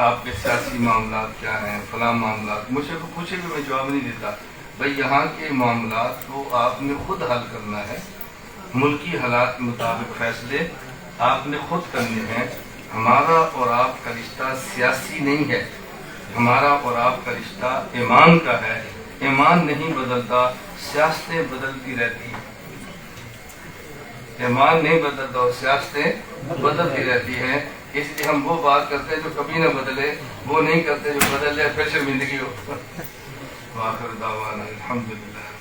آپ کے سیاسی معاملات کیا ہیں، فلاں معاملات، مجھ سے کوئی پوچھے کہ میں جواب نہیں دیتا۔ بھائی یہاں کے معاملات کو آپ نے خود حل کرنا ہے، ملکی حالات کے مطابق فیصلے آپ نے خود کرنے ہیں۔ ہمارا اور آپ کا رشتہ سیاسی نہیں ہے، ہمارا اور آپ کا رشتہ ایمان کا ہے۔ ایمان نہیں بدلتا، سیاستیں بدلتی رہتی ہیں۔ ایمان نہیں بدلتا اور سیاستیں بدلتی رہتی ہیں، اس لیے ہم وہ بات کرتے ہیں جو کبھی نہ بدلے، وہ نہیں کرتے جو بدل جائے پھر شرمندگی ہو۔ وآخر دعوانا الحمدللہ۔